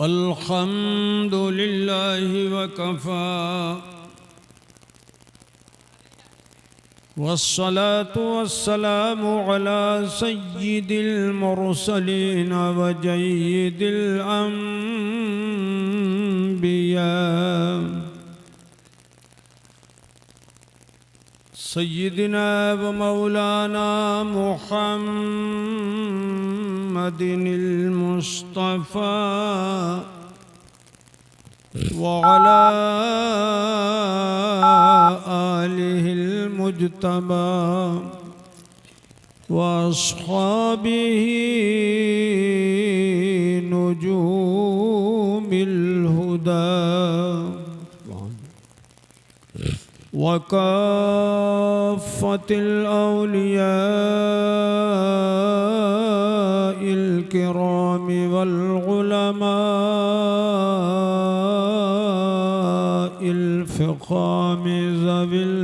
अल्हम्दुलिल्लाहि वकफ़ा वस्सलातु वस्सलामु अला सय्यिदिल मुरसलीन व जय्यिदिल अंबिया सय्यिदिना व मौलाना मुहम्मदिनिल मुस्तफ़ा व अला आलिहिल मुज्तबा व अस्हाबिही नुजूमिल हुदा व काफ़्फ़तिल औलियाइल किरामि वल उलमाइल फ़िक़ामि ज़विल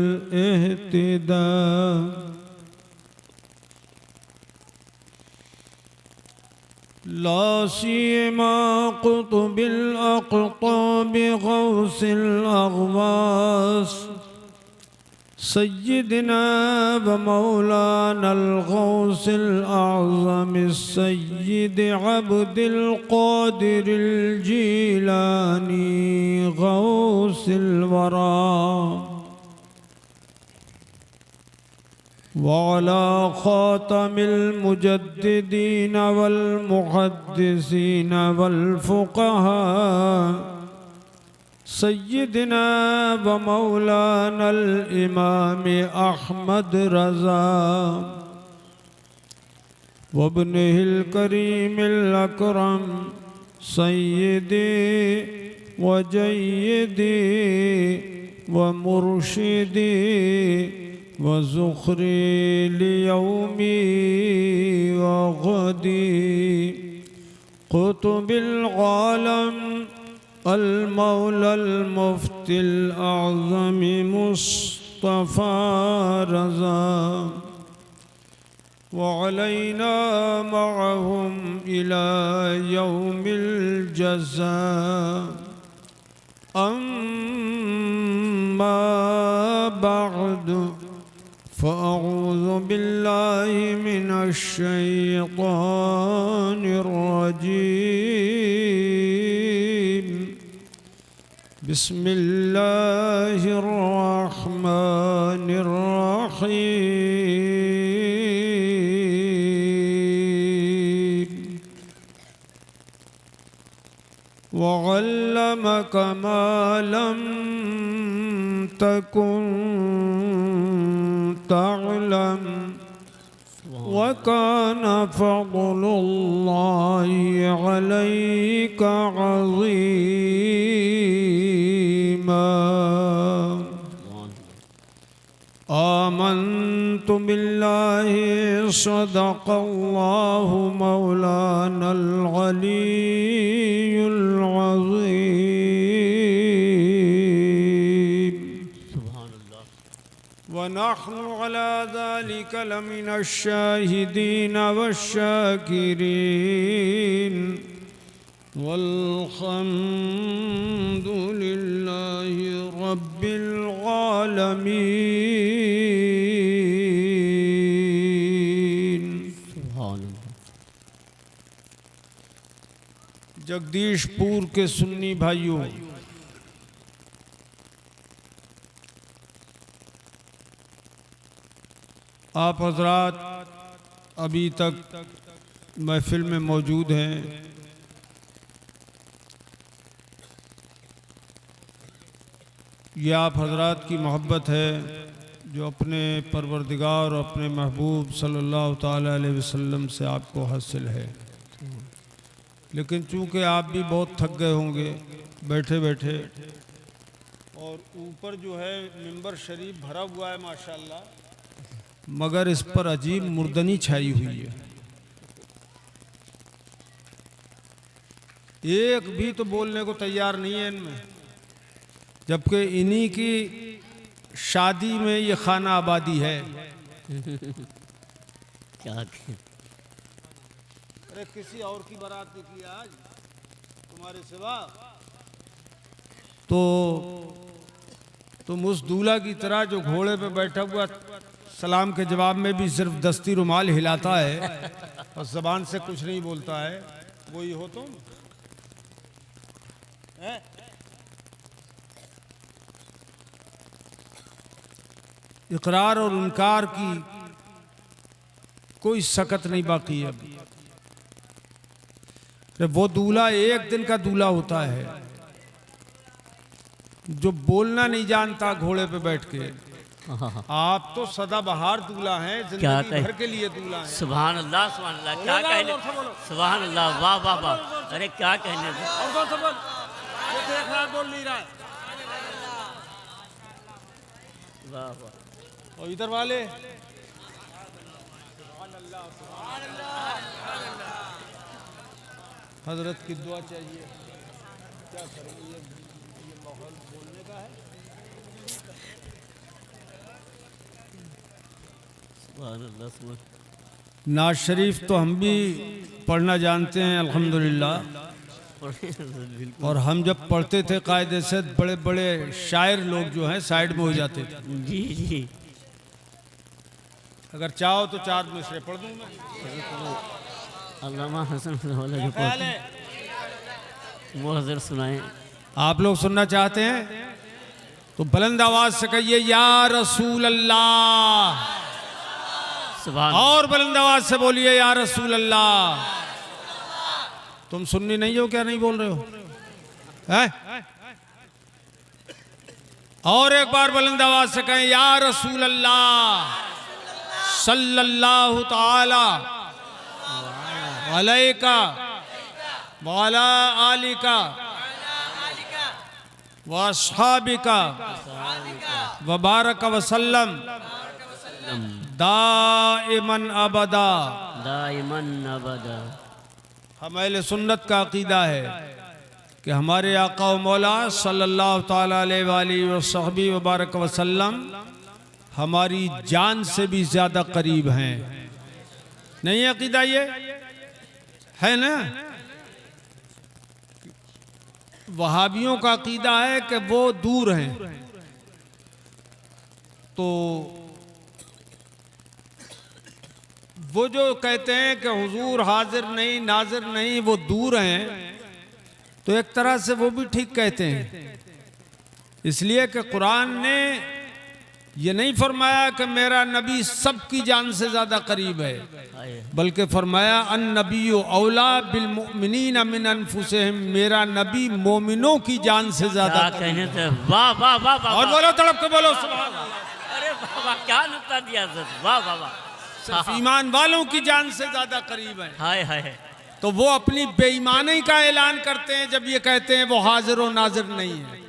इह्तिदा ला सियमा क़ुत्बिल अक़ताबि ग़ौसिल अग़वास सय्यिदना व मौलानल ग़ौसिल आज़म सय्यिद अब्दिल क़ादिरिल जीलानी ग़ौसिल वरा व अला ख़ातमिल मुजद्दिदीन वल मुहद्दिसीन वल फ़ुक़हा सय्यिदना व मौलानल इमाम अहमद रज़ा व इब्निहिल करीमिल अकरम सय्यिदी व जय्यदी व मुर्शिदी व ज़ुख़री लियौमी व गदी क़ुत्बिल आलम अल-मौलल मुफ्तिल आज़म मुस्तफ़ा रज़ा व अलैना मअहुम इला यौमिल जज़ा अम्मा बअद फ़अऊज़ु बिल्लाहि मिनश शैतानिर रजीम बिस्मिल्लाहिर रहमानिर रहीम व अल्लमका मा लम तकुन तअलम व कान फ़ज़्लुल्लाहि अलैका अज़ीमा आमन्तु बिल्लाहि सदक़ल्लाहु मौलानल अलीयुल अज़ीम व नहनु अला ज़ालिका लमिनश शाहिदीन वश्शाकिरीन वल्हम्दुलिल्लाहि रब्बिल आलमीन। जगदीशपुर के सुन्नी भाइयों, आप हजरात अभी तक महफिल में मौजूद हैं। ये आप हजरात की मोहब्बत है जो अपने परवरदिगार और अपने महबूब सल्लल्लाहु ताला अलैहि वसल्लम से आपको हासिल है। लेकिन चूँकि आप भी बहुत थक गए होंगे बैठे बैठे, और ऊपर जो है मिंबर शरीफ भरा हुआ है माशाल्लाह, मगर इस पर अजीब मुर्दनी छाई हुई है। एक भी तो बोलने को तैयार नहीं है इनमें, जबकि इन्हीं की शादी में ये खाना आबादी है। क्या अरे किसी और की बारात निकली आज, तुम्हारे सिवा। तो तुम उस दूल्हा की तरह जो घोड़े पे बैठा हुआ सलाम के जवाब में भी सिर्फ दस्ती रुमाल हिलाता है और जबान से कुछ नहीं बोलता है, वही हो तुम। इकरार और इनकार की कोई सकत नहीं बाकी है। अब वो दूल्हा एक दिन का दूल्हा होता है जो बोलना नहीं जानता घोड़े पे बैठ के। आप तो सदाबहार दूल्हा हैं, जिंदगी भर के लिए दूल्हा हैं। सुभान अल्लाह, सुभान अल्लाह, क्या कहने, सुभान अल्लाह, वाह वाह वाह, अरे क्या कहने। बोल नहीं रहा है। वाह वाह। और इधर वाले हजरत की दुआ चाहिए। क्या करेंगे, ये माहौल बोलने का है। नाज शरीफ तो हम भी पढ़ना जानते हैं अल्हम्दुलिल्लाह, और हम जब पढ़ते थे कायदे से बड़े बड़े शायर लोग जो हैं साइड में हो जाते थे। जी जी, अगर चाहो तो 4 मिसरे पढ़ दूं मैं। अल्लामा हसन वाला जो वो हजर सुनाए। आप लोग सुनना चाहते हैं तो बुलंद आवाज से कहिए या रसूल अल्लाह, और बुलंद आवाज से बोलिए या रसूल अल्लाह। तुम सुन्नी नहीं हो क्या, नहीं बोल रहे हो है? और एक बार बुलंद आवाज से कहें या रसूल अल्लाह सल्लल्लाहु ताला अलैका वाला आलिका व अस्हाबिका व बारक वसल्लम दाइमन अबदा। दाइमन अबदा। हम अहले सुन्नत का अकीदा है कि हमारे आका व मौला सल्लल्लाहु ताला अलैहि व बारक वसल्लम हमारी जान से भी ज्यादा करीब हैं। नहीं अकीदा ये है ना? वहाबियों का अकीदा है कि वो दूर हैं। तो वो जो कहते हैं कि हुजूर हाजिर नहीं नाजिर नहीं, वो दूर हैं, तो एक तरह से वो भी ठीक कहते हैं, इसलिए कि कुरान ने ये नहीं फरमाया कि मेरा नबी सबकी जान से ज्यादा करीब है, बल्कि फरमाया अन नबीयु औला बिल मुमिनीन मिन अनफुसिहिम, मेरा नबी मोमिनों की जान से ज्यादा कहने से। वाह वाह वाह वाह। और बोलो, तड़प के बोलो सुभान अल्लाह। अरे वाह, क्या नुक्ता दिया। वाह वाह वाह। सिर्फ ईमान वालों की जान से ज्यादा करीब है। हाय हाय। तो वो अपनी बेईमानी का ऐलान करते हैं जब ये कहते हैं वो हाजिर और नाजिर नहीं है।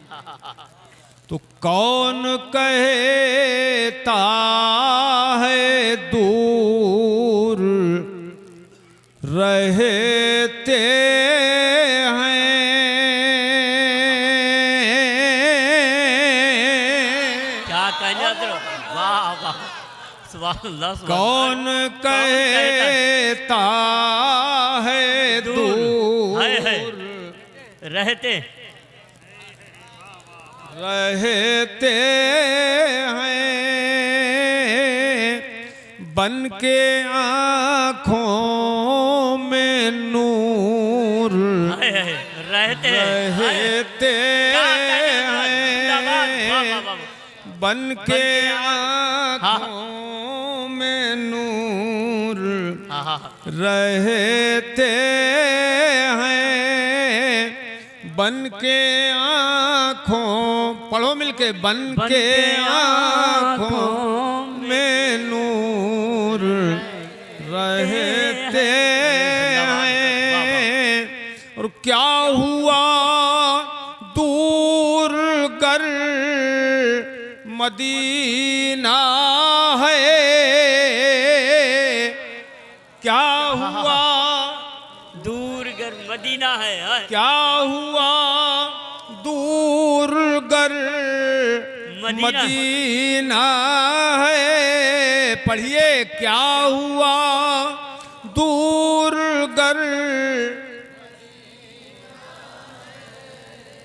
तो कौन कहता है दूर रहते हैं, क्या कहना। वाह वाह, सुभान अल्लाह। कौन कहता है दूर रहते रहते हैं, बन के आँखों में नूर रहते हैं, बन के आँखों में नूर रहते हैं, बन के आँखों, पढ़ो मिलके, बन के आँखों में नूर रहते हैं। और क्या हुआ दूर गर मदीना है, क्या हुआ दूर गर मदीना है, क्या हुआ दूर गर मदीना है। पढ़िए, क्या हुआ दूर गर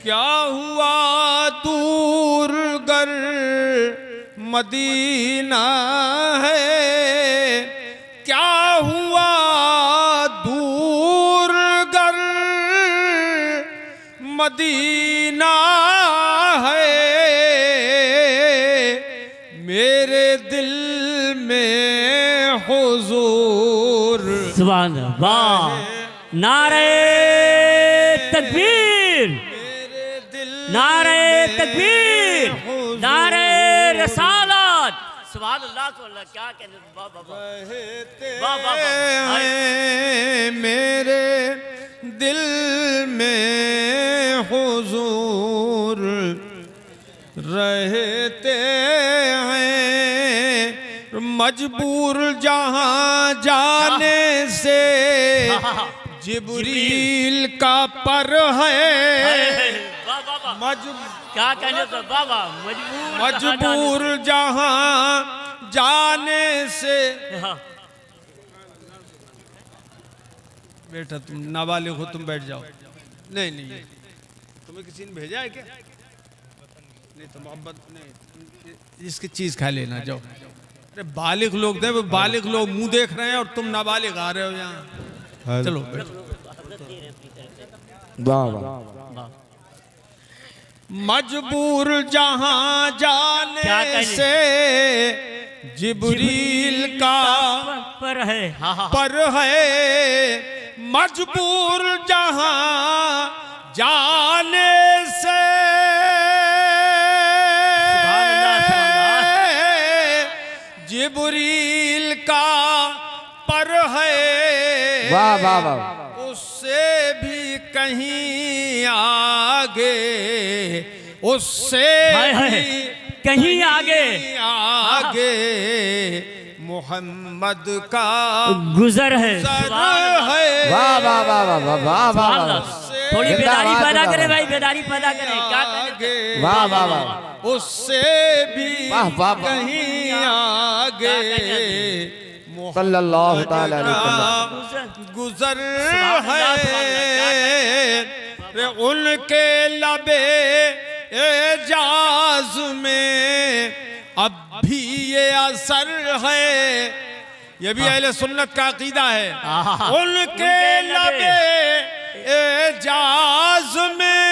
क्या हुआ दूर गर मदीना है, क्या हुआ दूर गर मदीना है, मेरे दिल में हुजूर। सुभान अल्लाह, नारे तकबीर, नारे तकबीर, नारे रसालत। सुभान अल्लाह, क्या कहने, वाह वाह वाह वाह। मेरे दिल में हुजूर रहते हैं, मजबूर जहां जाने से जिब्रील का पर है। क्या कहने तो बाबा, मजबूर जहां जाने से। बेटा तुम नाबालिग हो, तुम बैठ जाओ। नहीं नहीं, तुम्हें किसी ने भेजा है क्या? नहीं तो मोहब्बत नहीं, इसकी चीज खा लेना, जाओ। अरे बालिग लोग थे, वो बालिग लोग मुंह देख रहे हैं और तुम नाबालिग आ रहे हो यहाँ। चलो बैठो। मजबूर जहां जाने से जिब्रील का पर है, पर है, मजबूर जहां जाने से जिब्रील का पर है। वाह वाह वाह। उससे भी कहीं आगे, उससे भी कहीं आगे आगे मोहम्मद का गुजर है। वाह वाह वाह वाह वाह वाह। थोड़ी बेदारी पैदा करे भाई, बेदारी पैदा करे। क्या करे? वाह वाह वाह। उससे भी वाह वाह कहीं आगे सल्लल्लाहु ताला अलैहि वसल्लम गुजर है। उनके लबे एजाज में अब भी ये असर है। ये भी अहले सुन्नत का अकीदा है। उनके लबे एजाज में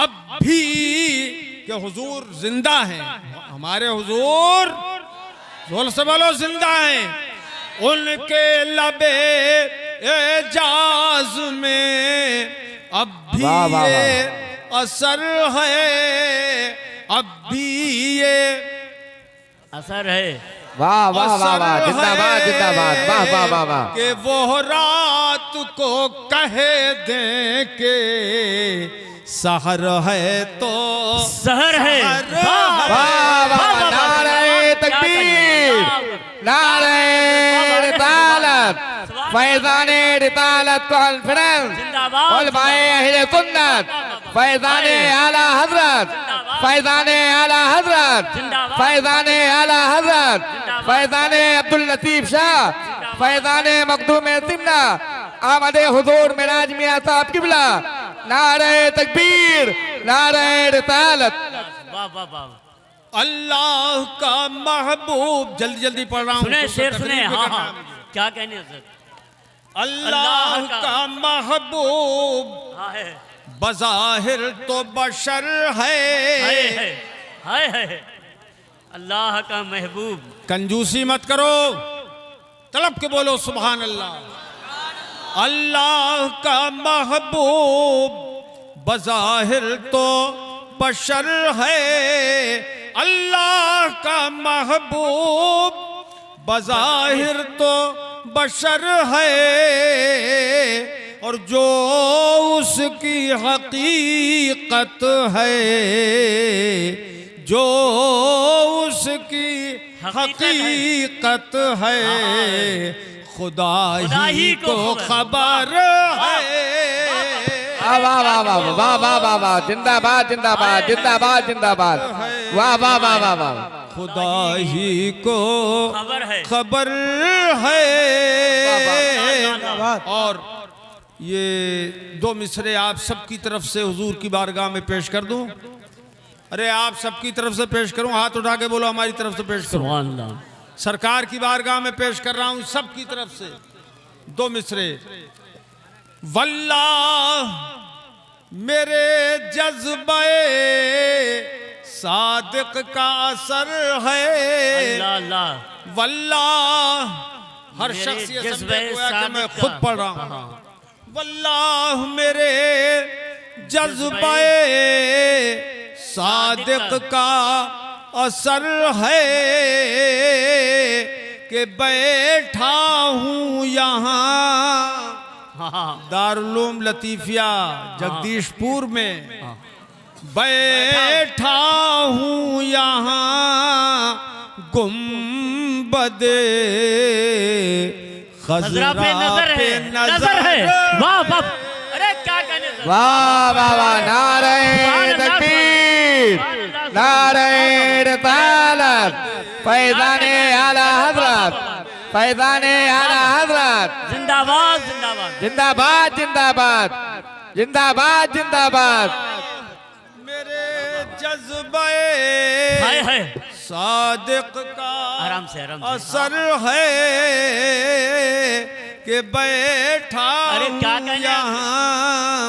अब भी के हुजूर जिंदा हैं। हमारे हुजूर जोर से बोलो जिंदा हैं। उनके लबे एजाज में अब भी ये असर है, अब भी ये असर है। वाह वाह वाह वाह। जिंदाबाद जिंदाबाद। वाह वाह वाह वाह। कि वो रात को कहे दें के सहर है तो सहर है। वाह वाह। नारे तकबीर, नारे रिसालत, फैज़ाने रिसालत कॉन्फ्रेंस, उलमाए अहले सुन्नत, फैज़ाने आला हज़रत, फैज़ाने आला हज़रत, फैज़ाने आला हज़रत, फैज़ाने अब्दुल लतीफ शाह, फैज़ाने मखदूम सिमना, आमदे हुजूर मिराज मियां साहब किबला। नारे तकबीर, नारे रिसालत। वाह वाह वाह। अल्लाह का महबूब। जल्दी जल्दी पढ़ रहा हूँ, सुने शेर सुने। हाँ हाँ, क्या कहने सर? अल्लाह का महबूब हाँ है, बज़ाहिर तो बशर है। हाय अल्लाह का महबूब। कंजूसी मत करो, तड़प के बोलो सुभान अल्लाह। अल्लाह का महबूब बज़ाहिर तो बशर है। अल्लाह का महबूब बज़ाहिर तो बशर है, और जो उसकी हकीकत है, जो उसकी हकीकत है, खुदा ही को खबर है। वाह वाह वाह वाह वाह वाह वाह वाह। जिंदाबाद जिंदाबाद जिंदाबाद जिंदाबाद। वाह वाह वाह वाह वाह। खुदा ही को खबर है, खबर है। और ये 2 मिसरे आप सबकी तरफ से हुजूर की बारगाह में पेश कर दूं? अरे आप सबकी तरफ से पेश करूं? हाथ उठा के बोलो हमारी तरफ से पेश करूं। सुभान अल्लाह। सरकार की बारगाह में पेश कर रहा हूं सबकी तरफ से 2 मिसरे। वल्लाह मेरे जज्बे सादिक का असर है। अल्लाह अल्लाह। वल्लाह हर मेरे शख्स ये समझे जज्बे गोया कि मैं सादिक खुद का। पढ़ रहा हूं। हाँ। वल्लाह मेरे जज्बे सादिक का असर है कि बैठा हूँ यहाँ हाँ। दारुल लतीफिया जगदीशपुर में। बैठा हूँ यहाँ गुम्बदे खजरा पे नजर है। वाह वाह। अरे क्या कहने। वाह वाह वाह, नारे तकबीर, नारे रिसालत, फैज़ाने आला हज़रत, फैज़ाने आला हज़रत। जिंदाबाद जिंदाबाद। जिंदाबाद जिंदाबाद जिंदाबाद जिंदाबाद। मेरे जज्बे हाय हाय। सादिक का आराम से असर है कि बैठा अरे क्या कहने। यहाँ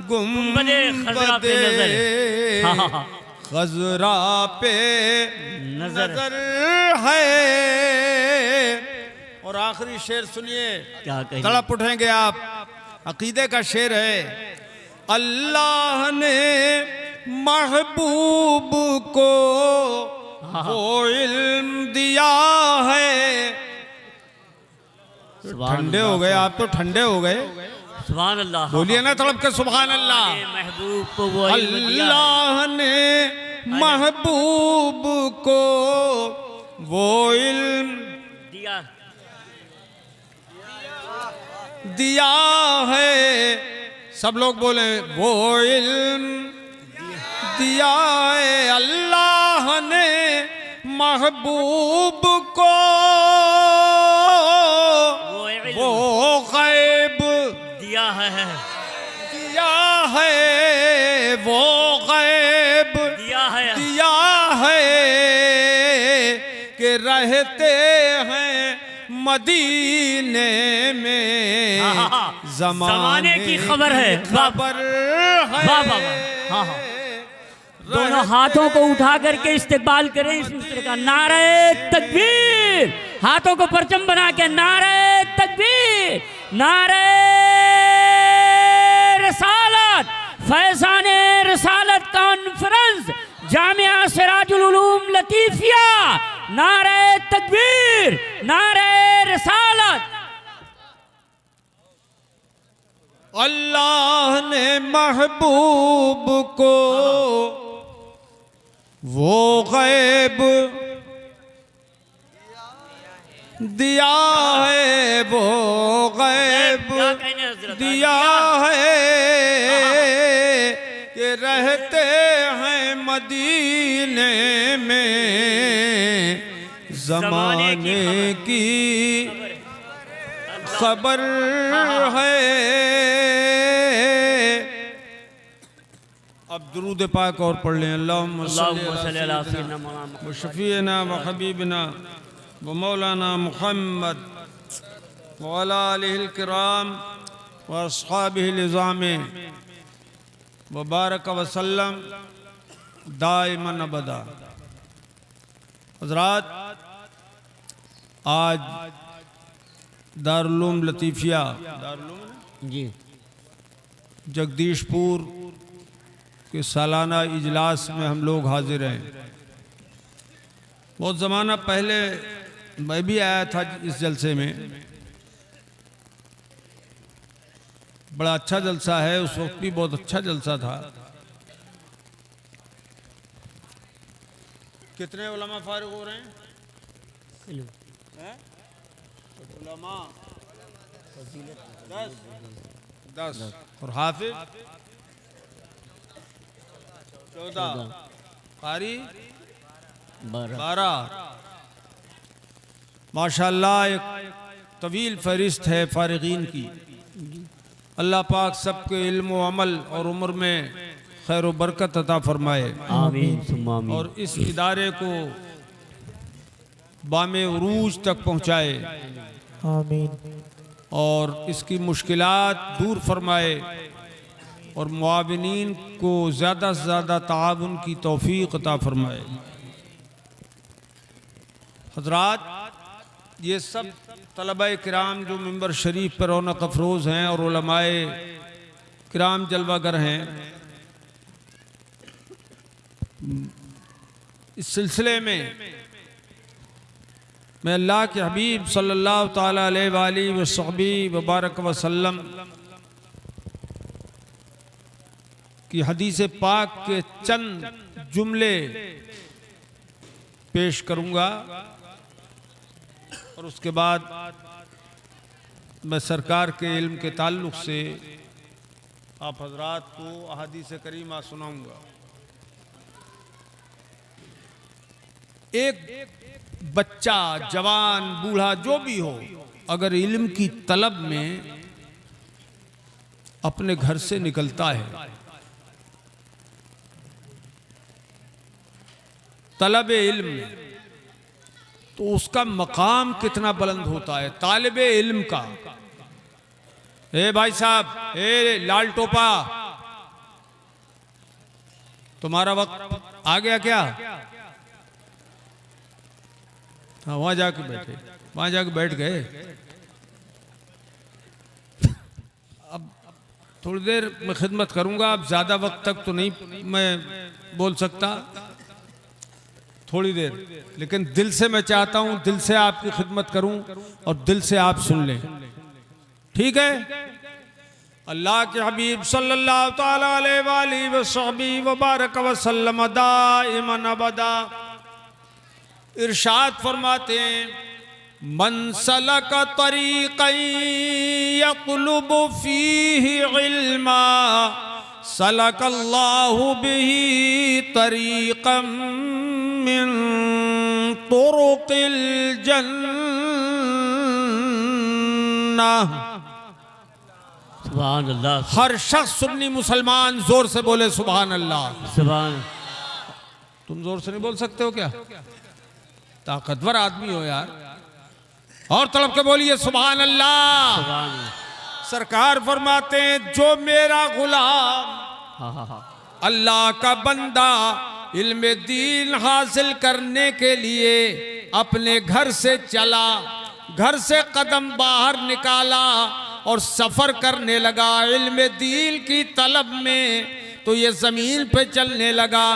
गुम्बदे खजरा पे नजर है। हाँ, हाँ, हाँ। खजरा पे नजर नजर है। और आखिरी शेर सुनिए, क्या कहें। तड़प उठेंगे आप। अकीदे का शेर है। अल्लाह ने महबूब को वो इल्म दिया है। ठंडे हो गए आप तो, ठंडे हो गए। सुभान अल्लाह। बोलिए ना तड़प के सुभान अल्लाह। महबूब को वो इल्म दिया है। अल्लाह ने महबूब को वो इल्म दिया है। सब लोग बोले वो इल्म दिया है। अल्लाह ने महबूब को वो गैब दिया है। दिया है। वो गैब दिया है कि रहते हैं मदीने में। ज़माने की खबर है। खबर है। वाह वाह। हाँ हाँ। दोनों हाथों को उठा करके इस्तेमाल करें इस मिस्र का। नारे तकबीर। हाथों को परचम बना के नारे तकबीर, नारे रिसालत। फैज़ाने रिसालत कॉन्फ्रेंस जामिया सिराजुल उलूम लतीफिया। नारे तकबीर, नारे रिसालत। अल्लाह ने महबूब को वो गैब दिया है। वो गैब दिया है कि रहते हैं मदीने में। ज़माने की खबर है। अब दुरूद पाक और पढ़ लें। अल्लाहुम्मा सल्ली अला सय्यिदिना शफीना व हबीबना व मौलाना मुहम्मद व अला आलिहिल किराम व अस्हाबिहिल इज़ाम व बारक व सल्लम दाइमन अबदा। हज़रात, आज दारुल उलूम लतीफिया जी जगदीशपुर के सालाना इजलास में हम लोग हाजिर हैं। बहुत ज़माना पहले मैं भी आया था इस जलसे में। बड़ा अच्छा जलसा है। उस वक्त भी बहुत अच्छा जलसा था। कितने उलमा फारिग हो रहे हैं? उलमा 10 और हाफिज 14, कारी 12। माशाअल्लाह एक तवील फहरिस्त है फारिगीन की। अल्लाह पाक सबके इल्म व अमल और उम्र में खैर व बरकत अता फरमाए आमीन सुम्मा आमीन। और इस इदारे को बामे उरूज तक पहुँचाए आमीन। और इसकी मुश्किलात दूर फरमाए और मुआविनीन को ज़्यादा से ज़्यादा ताउन की तौफीक अता फरमाए। हज़रात, ये सब तलबाए किराम जो मिंबर शरीफ पर रौनक अफरोज़ हैं और उलमाए किराम जलवागर हैं, इस सिलसिले में मैं अल्लाह के हबीब सल्लल्लाहु ताला अलैहि वबारक वसल्लम की हदीस पाक के चंद जुमले पेश करूंगा और उसके बाद मैं सरकार के इल्म के ताल्लुक़ से आप हजरात को अहादीस करीमा सुनाऊंगा। एक बच्चा, जवान, बूढ़ा जो भी हो, अगर इल्म की तलब में अपने घर से निकलता है, तलब इल्म में, तो उसका मकाम कितना बुलंद होता है तालिबे इल्म का। ए भाई साहब, ए लाल टोपा, तुम्हारा वक्त आ गया क्या? हाँ, वहां जाके बैठे, वहां जाके बैठ गए। अब थोड़ी देर मैं खिदमत करूंगा, अब ज्यादा वक्त तक तो नहीं मैं बोल सकता, थोड़ी देर, लेकिन दिल से मैं चाहता हूं, दिल से आपकी खिदमत करूं और दिल से आप सुन लें, ठीक है? अल्लाह के हबीब सल्लल्लाहु ताला अलैहि वबारक वसल्लम दाइमन अबदा इरशाद फरमाते हैं, मन सलक तरीक़न यक़्लुबु फ़ीही इल्मा सलकल्लाहु बिही तरीक़न मिन तुरुक़िल जन्नह। सुभान अल्लाह। हर शख्स सुन्नी मुसलमान जोर से बोले सुभान अल्लाह। सुभान। तुम जोर से नहीं बोल सकते हो क्या? ताकतवर आदमी हो यार, और तड़प के बोलिए सुभान अल्लाह। सुभान। सरकार फरमाते हैं, जो मेरा गुलाम हाँ हाँ हाँ। अल्लाह का बंदा इल्म दीन हासिल करने के लिए अपने घर से चला, घर से कदम बाहर निकाला और सफर करने लगा इल्म दीन की तलब में, तो ये जमीन पे चलने लगा।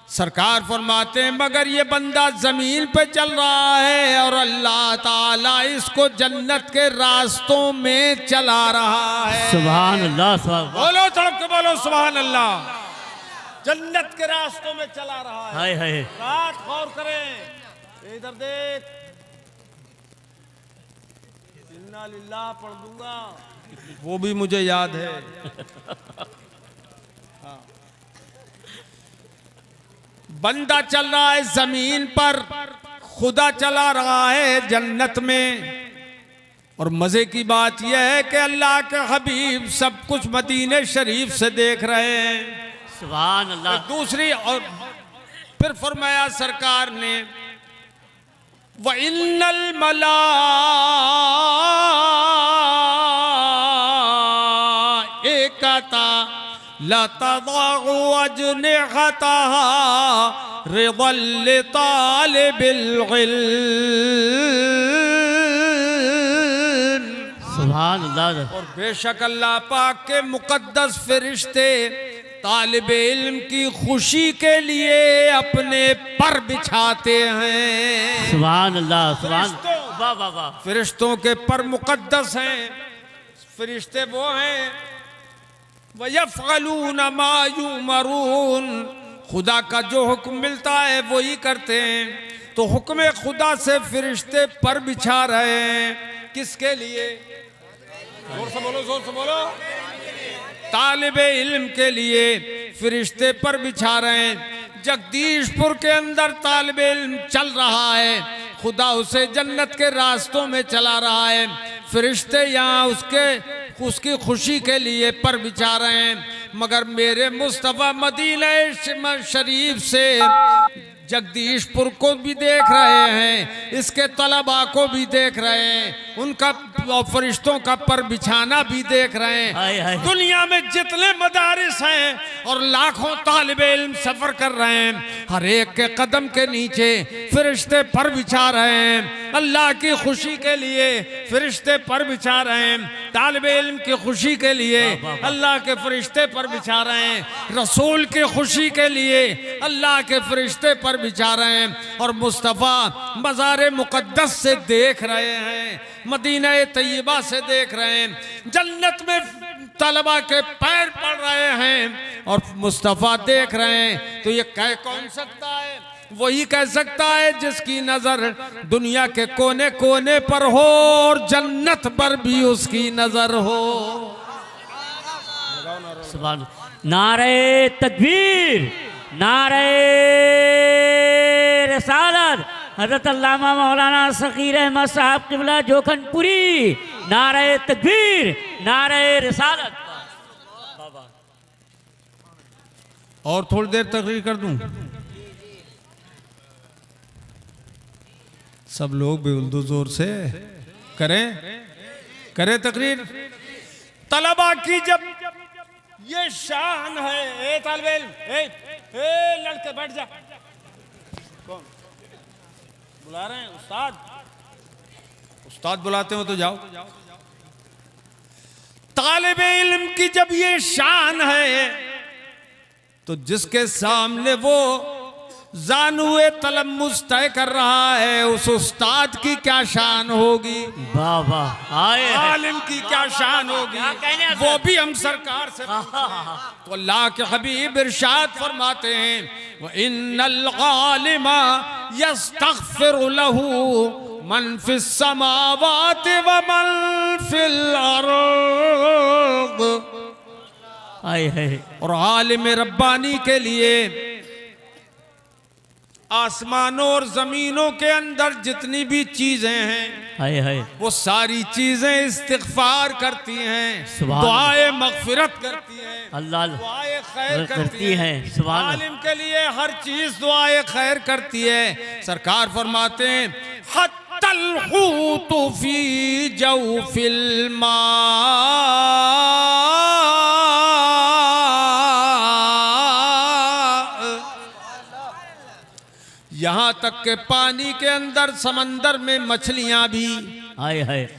सरकार फरमाते हैं, मगर ये बंदा जमीन पे चल रहा है और अल्लाह ताला इसको जन्नत के रास्तों में चला रहा है। सुभान अल्लाह। बोलो, तड़प के बोलो सुभान अल्लाह। जन्नत के रास्तों में चला रहा है। हाय हाय। रात गौर करें, इधर देख, इन्ना लिल्लाह पढ़ दूंगा, वो भी मुझे याद है। हाँ। बंदा चल रहा है जमीन पर, खुदा चला रहा है जन्नत में। और मजे की बात यह है कि अल्लाह के हबीब सब कुछ मदीने शरीफ से देख रहे हैं। सुभान अल्लाह। दूसरी और फिर फरमाया सरकार ने, व इन्नल मलाइकता लतज़अु अजनिहतहा रिदल लितालिबिल इल्म। सुभान अल्लाह। और बेशक अल्लाह पाक के मुकद्दस फरिश्ते तालिब इल्म की खुशी के लिए अपने पर बिछाते हैं। सुभान अल्लाह। सुभान। वाह वाह वाह। फरिश्तों के पर मुकद्दस हैं। फरिश्ते वो हैं, वयफ़अलून मा युमरून, खुदा का जो हुक्म मिलता है वही करते हैं। तो हुक्म खुदा से फरिश्ते पर बिछा रहे हैं, किसके लिए? जोर से बोलो, जोर से बोलो। तालिबे इल्म के लिए फरिश्ते पर बिछा रहे हैं। जगदीशपुर के अंदर तालिबे इल्म चल रहा है, खुदा उसे जन्नत के रास्तों में चला रहा है। फरिश्ते यहाँ उसके उसकी खुशी के लिए पर बिछा रहे हैं, मगर मेरे मुस्तफ़ा मदीना शरीफ से जगदीशपुर को भी देख रहे हैं, इसके तलबा को भी देख रहे हैं, उनका फरिश्तों का पर बिछाना भी देख रहे हैं। दुनिया में जितने मदारिस हैं और लाखों तालिबे इल्म सफर कर रहे हैं, हर एक के कदम के नीचे फरिश्ते पर बिछा रहे हैं। अल्लाह की खुशी के लिए फरिश्ते पर बिछा रहे हैं, तालिबे इल्म की खुशी के लिए अल्लाह के फरिश्ते पर बिछा रहे हैं, रसूल की खुशी के लिए अल्लाह के फरिश्ते पर बिछा रहे हैं, और मुस्तफ़ा मज़ार मुक़द्दस से देख रहे हैं, मदीना तैयबा से देख रहे हैं, जन्नत में तलबा के पैर पड़ रहे हैं और मुस्तफ़ा देख रहे हैं। तो ये कह कौन सकता है? वही कह सकता है जिसकी नजर दुनिया के कोने कोने पर हो और जन्नत पर भी उसकी नजर हो। सुभान। नारे तकबीर, नारे रिसालत, हज़रत अल्लामा मौलाना फ़कीर अहमद साहब क़िबला जोखनपुरी, नारे तकबीर, नारे रिसालत। और थोड़ी देर तकरीर कर दूं? सब लोग बेउल्दू जोर से करें तकरीर। तलबा की जब ये शान है, तालिबे इल्म, लड़के बैठ जा, कौन बुला रहे हैं? उस्ताद बुलाते हो तो जाओ। तालिबे इल्म की जब ये शान है, तो जिसके सामने वो जानुए तलम्मुस तय कर रहा है, उस उस्ताद की क्या शान होगी? वाह वाह। आलिम की क्या शान होगी? वो भी हम सरकार से। तो अल्लाह के हबीब इरशाद फरमाते हैं, व इन्नल आलिमा यस्तग़फिरु लहू मन फिस समावाति व मन फिल अर्द। और आलिम रब्बानी के लिए आसमानों और जमीनों के अंदर जितनी भी चीजें हैं, वो सारी चीजें इस्तिग़फ़ार करती हैं, दुआए मग़फ़िरत करती हैं, अल्लाह दुआए खैर करती हैं। आलिम के लिए हर चीज दुआए खैर करती है। सरकार फरमाते हैं, हत्तल हूतु फी जौफिल मा, यहाँ तक के पानी के अंदर समंदर में मछलियां भी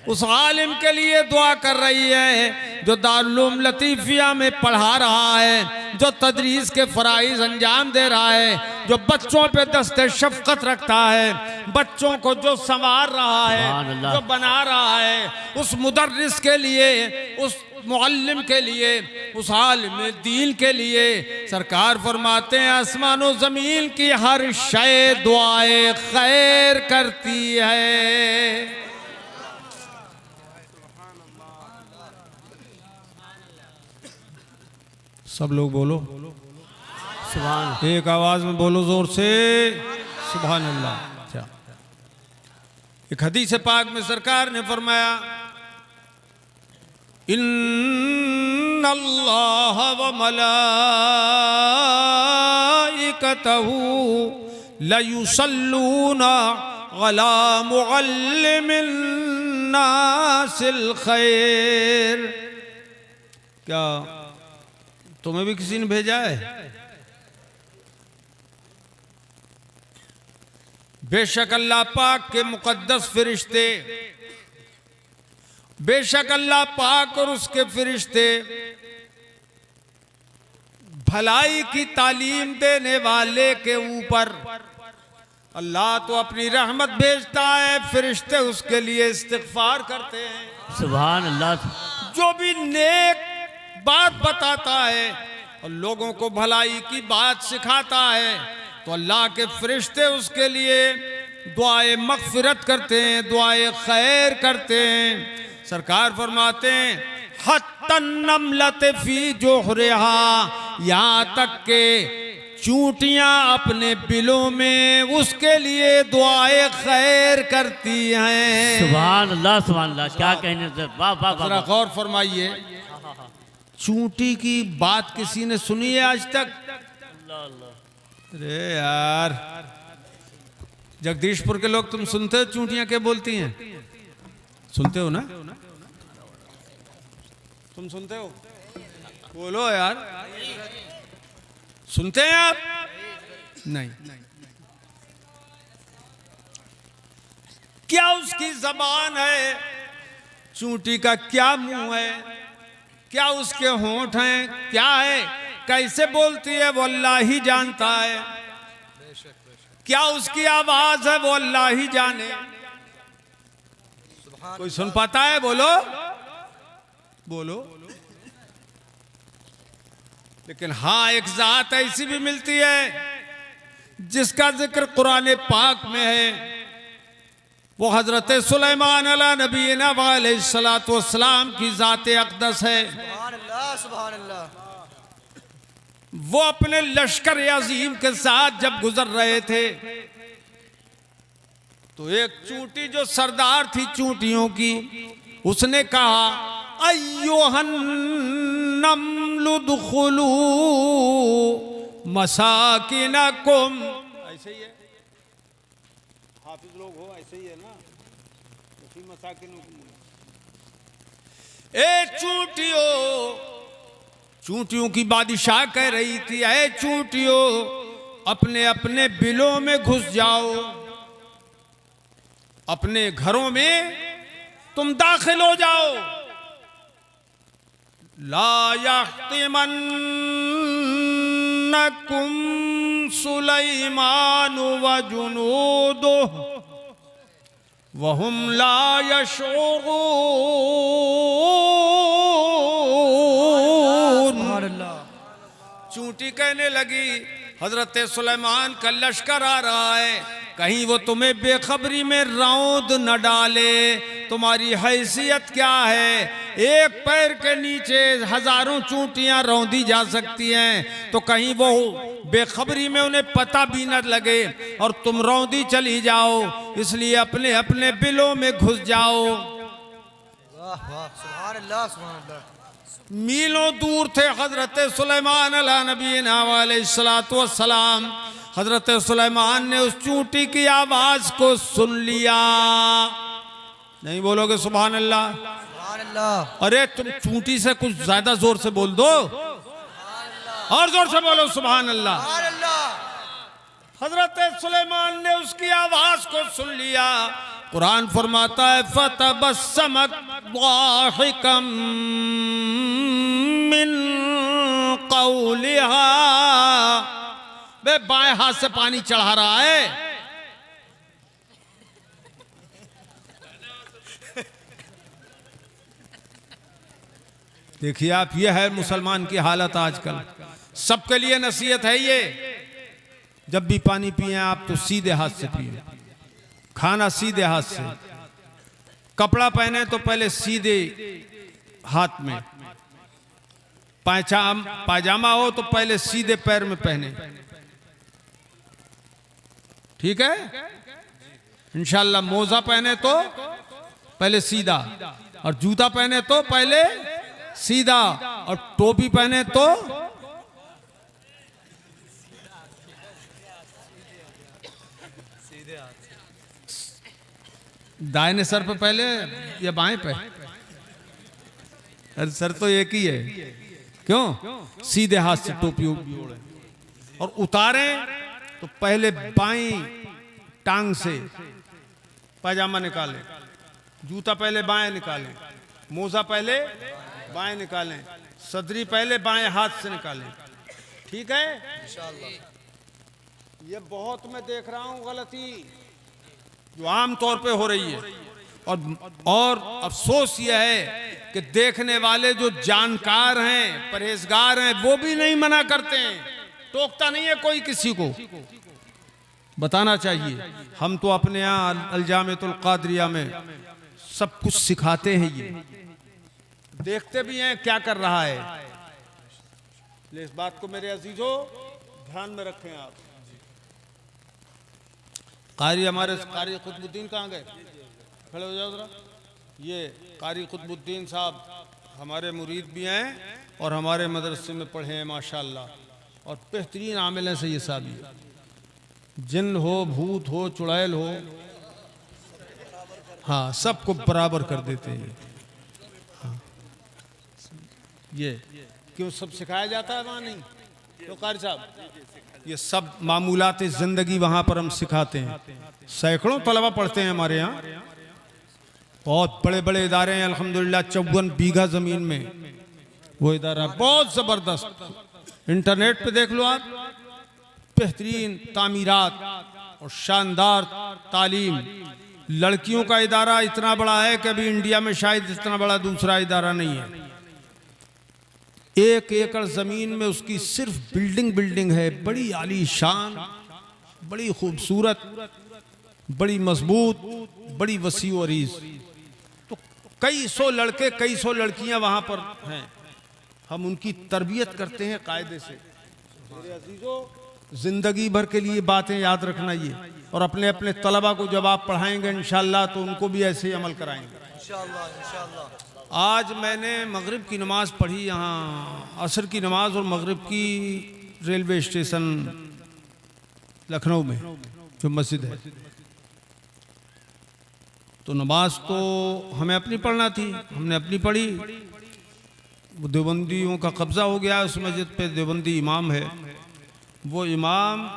उस आलिम के लिए दुआ कर रही है, जो दारुल उलूम लतीफिया में पढ़ा रहा है, जो तदरीस के फराइज अंजाम दे रहा है, जो बच्चों पे दस्ते शफकत रखता है, बच्चों को जो संवार रहा है, जो बना रहा है, उस मुदर्रिस के लिए, उस मुअल्लिम के लिए, उस आलिम दीन के लिए सरकार फरमाते हैं, आसमानो ज़मीन की हर शय दुआए खैर करती है। सब लोग बोलो सुभान। एक आवाज में बोलो जोर से, सुभान अल्लाह। अच्छा, एक हदीस पाक में सरकार ने फरमाया, इन्नल्लाह व मलाइकतहू लयुसल्लूना अला मुअल्लिमिन नासिल खैर। क्या तुम्हें भी किसी ने भेजा है? बेशक अल्लाह पाक के मुकद्दस फरिश्ते, बेशक अल्लाह पाक और उसके फरिश्ते भलाई की तालीम देने वाले के ऊपर अल्लाह तो अपनी रहमत भेजता है, फरिश्ते उसके लिए इस्तिग़फ़ार करते हैं। सुभान अल्लाह। जो भी नेक बात बताता है और लोगों को भलाई की बात सिखाता है, तो अल्लाह के फरिश्ते उसके लिए दुआए मग़फ़िरत करते हैं, दुआए खैर करते हैं। सरकार फरमाते हैं, हत्तन नमलत फी जोहरिहा, यहाँ तक के चूंटियां अपने बिलों में उसके लिए दुआए खैर करती हैं। सुभान अल्लाह, सुभान अल्लाह, क्या कहने से, वाह वाह वाह जरा वाह। गौर फरमाइए, चूंटी की बात किसी ने सुनी है आज तक? अरे यार, जगदीशपुर के लोग, तुम सुनते हो चूंटियां क्या बोलती हैं? सुनते हो ना? तुम सुनते हो? बोलो यार, सुनते हैं आप? नहीं। क्या उसकी जबान है? चूंटी का क्या मुंह है? क्या उसके होंठ हैं? क्या है? कैसे बोलती है वो अल्लाह ही जानता है। क्या उसकी आवाज है वो अल्लाह ही जाने। कोई सुन पाता है? बोलो बोलो। लेकिन हाँ, एक जात ऐसी भी मिलती है जिसका जिक्र कुरान पाक में है। वो हजरत सुलेमान अला नबीना अलैहिस्सलातु वस्सलाम की जात अक़दस है। सुभान अल्लाह, सुभान अल्लाह। वो अपने लश्कर अजीम के साथ जब गुजर रहे थे तो एक चूंटी जो सरदार थी चूंटियों की, उसने कहा, अय्युहन नम्लु दुखुलू मसाकिनकुम। ऐसे ही है, हाफिज लोग हो, ऐसे ही है ना, मसाकिनकुम। ए चूंटियों, चूंटियों की बादशाह कह रही थी, ऐ चूंटियों, अपने अपने बिलों में घुस जाओ, अपने घरों में तुम दाखिल हो जाओ। ला यख्तिमन्नकुम सुलैमान व जुनूदुहु वहुम ला यशऊरून। चूंटी कहने लगी, हजरत सुलेमान का लश्कर आ रहा है, कहीं वो तुम्हें बेखबरी में रौंद न डाले। तुम्हारी हैसियत क्या है? एक पैर के नीचे हजारों चूंटियां रौंदी जा सकती हैं, तो कहीं वो बेखबरी में उन्हें पता भी न लगे और तुम रौंदी चली जाओ। इसलिए अपने अपने बिलों में घुस जाओ। वाह वाह, सुभान अल्लाह, सुभान अल्लाह। मीलों दूर थे हजरत सुलेमान अला नबीना अलैहिस्सलातु वस्सलाम। हजरत सुलेमान ने उस चूंटी की आवाज को सुन लिया। नहीं बोलोगे सुभान अल्लाह? सुभान अल्लाह। अरे तुम चूंटी से कुछ ज्यादा जोर से बोल दो, और जोर से बोलो सुभान अल्लाह। सुभान अल्लाह। हजरत सुलेमान ने उसकी आवाज को सुन लिया। कुरान फरमाता है, फतबस्समत दाहिकम मिन कौलिहा। वे बाएं हाथ से पानी चढ़ा रहा है। देखिए आप, यह है मुसलमान की हालत आजकल। सबके लिए नसीहत है ये, जब भी पानी पिए आप तो सीधे हाथ से पिए, खाना सीधे हाथ से, कपड़ा पहने तो पहले सीधे हाथ में, पायजामा हो तो पहले सीधे पैर में पहने, ठीक है? इंशाल्लाह मोजा पहने तो पहले सीधा, और जूता पहने तो पहले सीधा, और टोपी पहने तो दाहिने सर पे पहले या बाएं पे? अरे सर तो एक ही है, क्यों? सीधे हाथ से टोपी ओढ़े, और उतारे तो पहले बाईं टांग से पायजामा निकालें, जूता पहले बाएं निकालें, मोजा पहले बाएं निकालें, सदरी पहले बाएं हाथ से निकालें, ठीक है? ये बहुत मैं देख रहा हूं गलती जो आम तौर पे हो रही है, और अफसोस यह है कि देखने वाले जो जानकार हैं, परहेजगार हैं, वो भी नहीं मना करते हैं, टोकता नहीं है कोई किसी को। बताना चाहिए, हम तो अपने यहाँ अलजामेतुल कादरिया में सब कुछ सिखाते हैं, ये देखते भी हैं क्या कर रहा है। इस बात को मेरे अजीजों ध्यान में रखें आप। कारी हमारे कारी कुतुबुद्दीन कहाँ गए? खड़े हो जाओ जरा। ये कारी कुतुबुद्दीन साहब हमारे मुरीद भी हैं और हमारे मदरसे में पढ़े हैं माशाअल्लाह, और बेहतरीन आमिल हैं सैयद साहब। ये जिन हो, भूत हो, चुड़ैल हो, हाँ, सबको बराबर कर देते हैं। हाँ। ये क्यों सब सिखाया जाता है वहाँ? नहीं तो कारी साहब, ये सब मामूलात ज़िंदगी वहाँ पर हम सिखाते हैं। सैकड़ों तलबा पढ़ते हैं हमारे यहाँ, बहुत बड़े बड़े इदारे हैं अल्हम्दुलिल्लाह। 54 बीघा ज़मीन में वो इदारा, बहुत ज़बरदस्त। इंटरनेट पे देख लो आप, बेहतरीन तामीरात और शानदार तालीम। लड़कियों का इदारा इतना बड़ा है कि अभी इंडिया में शायद इतना बड़ा दूसरा इदारा नहीं है। 1 एकड़ ज़मीन में उसकी सिर्फ बिल्डिंग है, बड़ी आली शान, बड़ी खूबसूरत, बड़ी मजबूत, बड़ी वसी और अरीज। तो कई सौ लड़के, कई सौ लड़कियां वहां पर हैं। हम उनकी तरबियत करते हैं कायदे से। मेरे अजीजों, जिंदगी भर के लिए बातें याद रखना ये, और अपने अपने तलबा को जब आप पढ़ाएंगे इंशाअल्लाह तो उनको भी ऐसे ही अमल कराएंगे इंशाअल्लाह इंशाअल्लाह। आज मैंने मगरिब की नमाज पढ़ी यहाँ, असर की नमाज और मगरिब की रेलवे स्टेशन लखनऊ में जो मस्जिद है। तो नमाज तो हमें अपनी पढ़ना थी, हमने अपनी पढ़ी। वो देवबंदियों का कब्जा हो गया उस मस्जिद पे, देवबंदी इमाम है। वो इमाम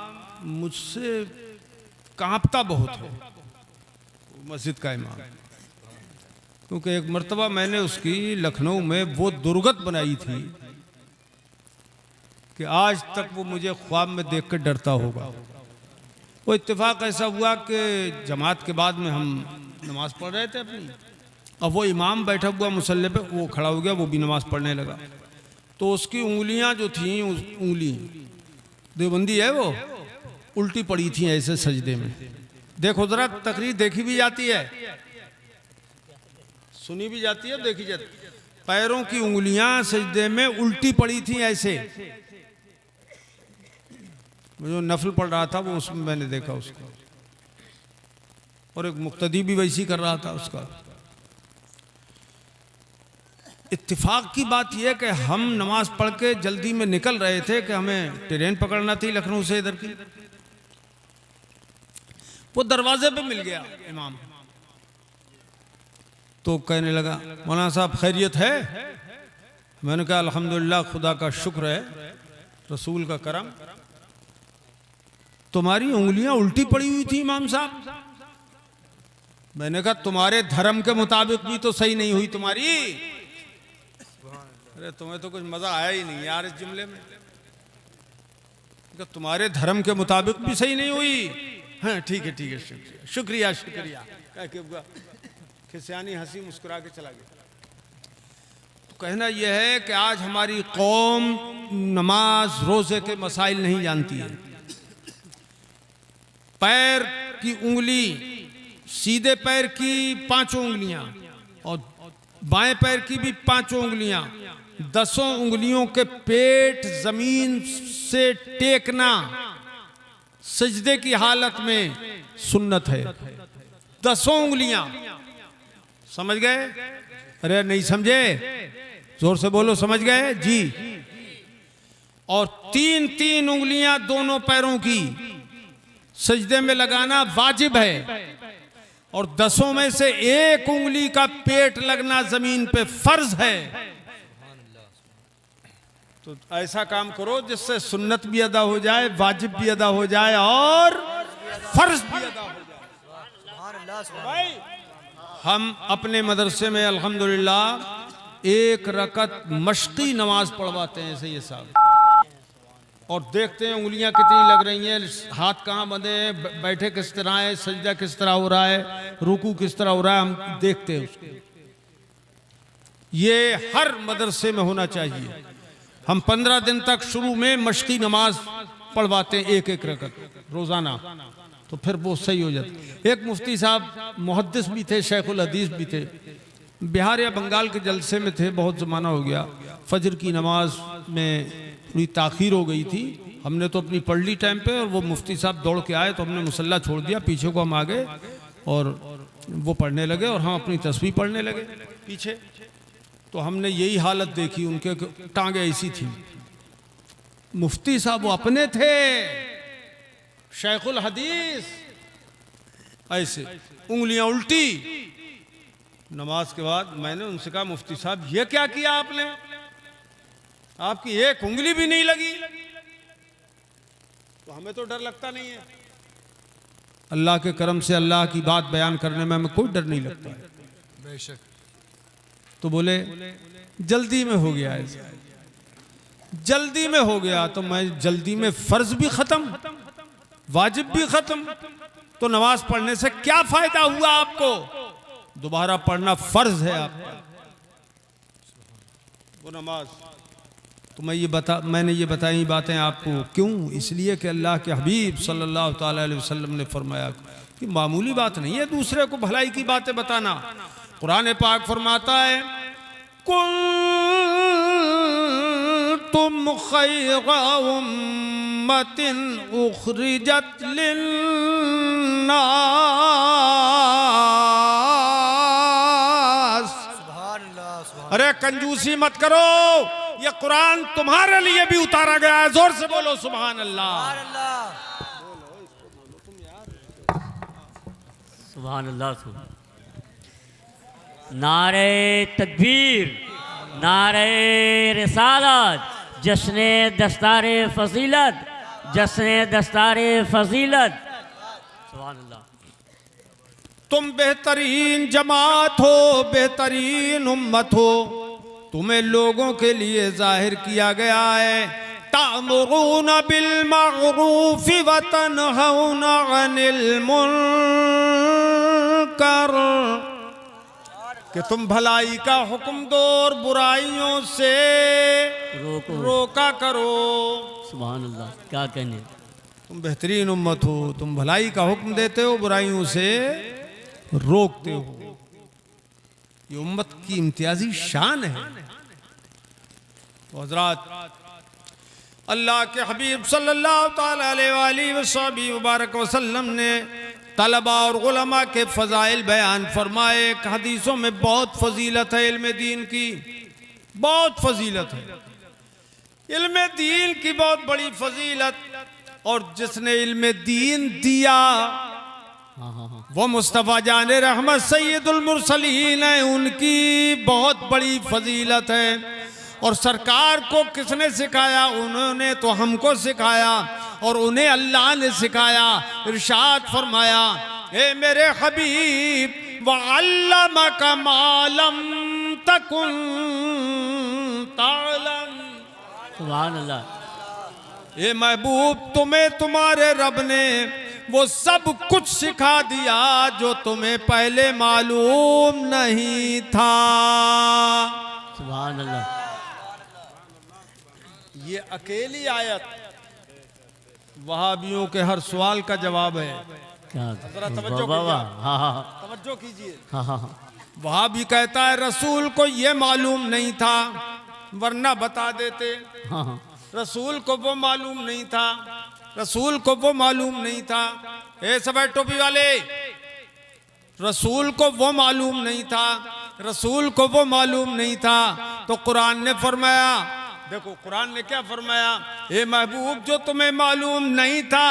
मुझसे कांपता बहुत है, मस्जिद का इमाम, क्योंकि एक मर्तबा मैंने उसकी लखनऊ में वो दुर्गत बनाई थी कि आज तक वो मुझे ख्वाब में देख कर डरता होगा। वो इत्तेफाक ऐसा हुआ कि जमात के बाद में हम नमाज पढ़ रहे थे अपनी, अब वो इमाम बैठा हुआ मुसल्ले पे, वो खड़ा हो गया, वो भी नमाज पढ़ने लगा। तो उसकी उंगलियां जो थीं, उस उंगली देवबंदी है, वो उल्टी पड़ी थी ऐसे सजदे में। देखो जरा, तकरीर देखी भी जाती है, सुनी भी जाती है, देखी जाती है। पैरों की उंगलियां सजदे में उल्टी पड़ी थी ऐसे। जो नफल पढ़ रहा था वो उसमें मैंने देखा उसको, और एक मुक्तदी भी वैसी कर रहा था उसका। इत्तिफाक की बात यह कि हम नमाज पढ़ के जल्दी में निकल रहे थे कि हमें ट्रेन पकड़ना थी लखनऊ से इधर की। वो दरवाजे पे मिल गया इमाम, तो कहने लगा, मौलाना साहब खैरियत है? मैंने कहा अल्हम्दुलिल्लाह, खुदा का शुक्र है, रसूल का करम। तुम्हारी उंगलियां उल्टी पड़ी हुई थी इमाम साहब। मैंने कहा तुम्हारे धर्म के मुताबिक भी तो सही नहीं हुई तुम्हारी। अरे तुम्हें तो कुछ मजा आया ही नहीं यार इस जुमले में। तुम्हारे धर्म के मुताबिक भी सही नहीं हुई। हाँ ठीक है ठीक है, शुक्रिया शुक्रिया कह के खिसियानी हंसी मुस्कुरा के चला गया। तो कहना यह है कि आज हमारी कौम नमाज रोजे के मसाइल नहीं जानती है। पैर की उंगली, सीधे पैर की 5 उंगलियां और बाएं पैर की भी 5 उंगलियां, 10 उंगलियों के पेट जमीन से टेकना सजदे की हालत में सुन्नत है। 10 उंगलियां, समझ गए? अरे नहीं समझे? जोर से बोलो, समझ गए जी? और 3-3 उंगलियां दोनों पैरों की सजदे में लगाना वाजिब है, और 10 में से 1 उंगली का पेट लगना जमीन पे फर्ज है। तो ऐसा काम करो जिससे सुन्नत भी अदा हो जाए, वाजिब भी अदा हो जाए और फर्ज भी अदा हो जाए। भाई हम अपने मदरसे में अल्हम्दुलिल्लाह 1 रकत मश्की नमाज पढ़वाते हैं सैयद साहब, और देखते हैं उंगलियां कितनी लग रही हैं, हाथ कहाँ बंधे हैं, बैठे किस तरह है, सजदा किस तरह हो रहा है, रुकू किस तरह हो रहा है, हम देखते हैं उसको। ये हर मदरसे में होना चाहिए। हम 15 दिन तक शुरू में मश्की नमाज पढ़वाते हैं 1-1 रकत रोजाना, तो फिर वो सही हो जाता। एक मुफ्ती साहब मुहद्दिस भी थे, शेखुल हदीस भी थे, बिहार या बंगाल के जलसे में थे, बहुत ज़माना हो गया। फजर की नमाज में थोड़ी ताख़ीर हो गई थी, हमने तो अपनी पढ़ ली टाइम पे, और वो मुफ्ती साहब दौड़ के आए तो हमने मुसल्ला छोड़ दिया, पीछे को हम आ गए और वो पढ़ने लगे और हम अपनी तस्बीह पढ़ने लगे पीछे। तो हमने यही हालत देखी, उनके टांगे ऐसी थी। मुफ्ती साहब वो अपने थे, शेखुल हदीस, ऐसे उंगलियां उल्टी। नमाज के बाद मैंने उनसे कहा, मुफ्ती साहब ये क्या किया आपने, आपकी एक उंगली भी नहीं लगी। तो हमें तो डर लगता नहीं है, अल्लाह के करम से अल्लाह की बात बयान करने में हमें कोई डर नहीं लगता है। बेशक। तो बोले जल्दी में हो गया ऐसा, जल्दी में हो गया। तो मैं जल्दी में फर्ज भी खत्म, वाजिब भी खत्म, तो नमाज पढ़ने से क्या फायदा हुआ आपको, दोबारा पढ़ना फर्ज है आपका वो नमाज। तो मैंने ये बताई बातें आपको क्यों, इसलिए कि अल्लाह के हबीब सल्लल्लाहु ताला अलैहि वसल्लम ने फरमाया कि मामूली बात नहीं है दूसरे को भलाई की बातें बताना। कुरान पाक फरमाता है, कुंतुम खैरा उम्मतिन उखरिजत लिन्नास। अरे कंजूसी मत करो, ये कुरान तुम्हारे लिए भी उतारा गया है। जोर से बोलो सुभान अल्लाह। सुभान अल्लाह। नारे तकबीर, नारे रिसालत, जश्ने दस्तारे फजीलत, जश्ने दस्तारे फजीलत। सुभान अल्लाह। तुम बेहतरीन जमात हो, बेहतरीन उम्मत हो, तुम्हें लोगों के लिए जाहिर किया गया है। तामुरून बिल मअरूफ व तनहौन अनिल मुनकर, कि तुम भलाई का हुक्म दो और बुराइयों से रोका करो। सुभान अल्लाह, क्या कहने। तुम बेहतरीन उम्मत हो, तुम भलाई का हुक्म देते हो, बुराइयों से रोकते हो। ये उम्मत की इम्तियाजी शान है। तो हजरात, अल्लाह के हबीब सल्लल्लाहु ताला अलैहि मुबारक वसल्लम ने तलबा और उलमा के फ़ज़ाइल बयान फरमाए। हदीसों में बहुत फजीलत है इल्म दीन की, बहुत फजीलत है इल्म दीन की, बहुत बड़ी फजीलत। और जिसने इल्म दीन दिया वो मुस्तफ़ा जान रहमत सैयदुल मुरसलीन है, उनकी बहुत बड़ी फजीलत है। और सरकार को किसने सिखाया, उन्होंने तो हमको सिखाया और उन्हें अल्लाह ने सिखाया। इरशाद फरमाया, ए मेरे हबीब, वअल्लमका मा लम तकुन तालम। सुभान अल्लाह। ए महबूब, तुम्हें तुम्हारे रब ने वो सब कुछ सिखा दिया जो तुम्हें पहले मालूम नहीं था। सुभान अल्लाह। ये अकेली आयत वहाबियों के हर सवाल का जवाब है। क्या जरा तवज्जो तवज्जो कीजिए। हाँ। वहाबी कहता है रसूल को ये मालूम नहीं था वरना बता देते। हाँ। रसूल को वो मालूम नहीं था, रसूल को वो मालूम नहीं था। ए सब टोपी वाले, रसूल को वो मालूम नहीं था, रसूल को वो मालूम नहीं था। तो कुरान ने फरमाया, देखो कुरान ने क्या फरमाया, ए महबूब जो तुम्हें मालूम नहीं था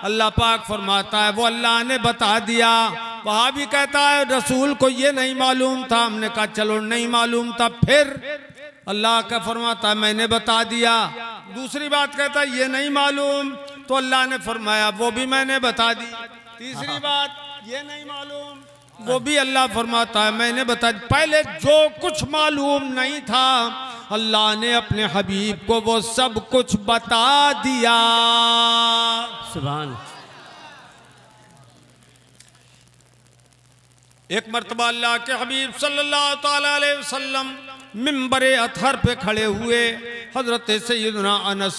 अल्लाह पाक फरमाता है वो अल्लाह ने बता दिया। वहाँ भी कहता है रसूल को ये नहीं मालूम था, हमने कहा चलो नहीं मालूम था, फिर अल्लाह का फरमाता है मैंने बता दिया। दूसरी बात कहता है ये नहीं मालूम, तो अल्लाह ने फरमाया वो भी मैंने बता दी। तीसरी बात ये नहीं मालूम, वो भी अल्लाह फरमाता है मैंने बता दी। पहले जो कुछ मालूम नहीं था अल्लाह ने अपने हबीब को वो सब कुछ बता दिया। सुभान। एक मर्तबा अल्लाह के हबीब सल्लल्लाहु ताला अलैहि वसल्लम मिंबरे अतहर पे खड़े हुए। हजरत सैयदना अनस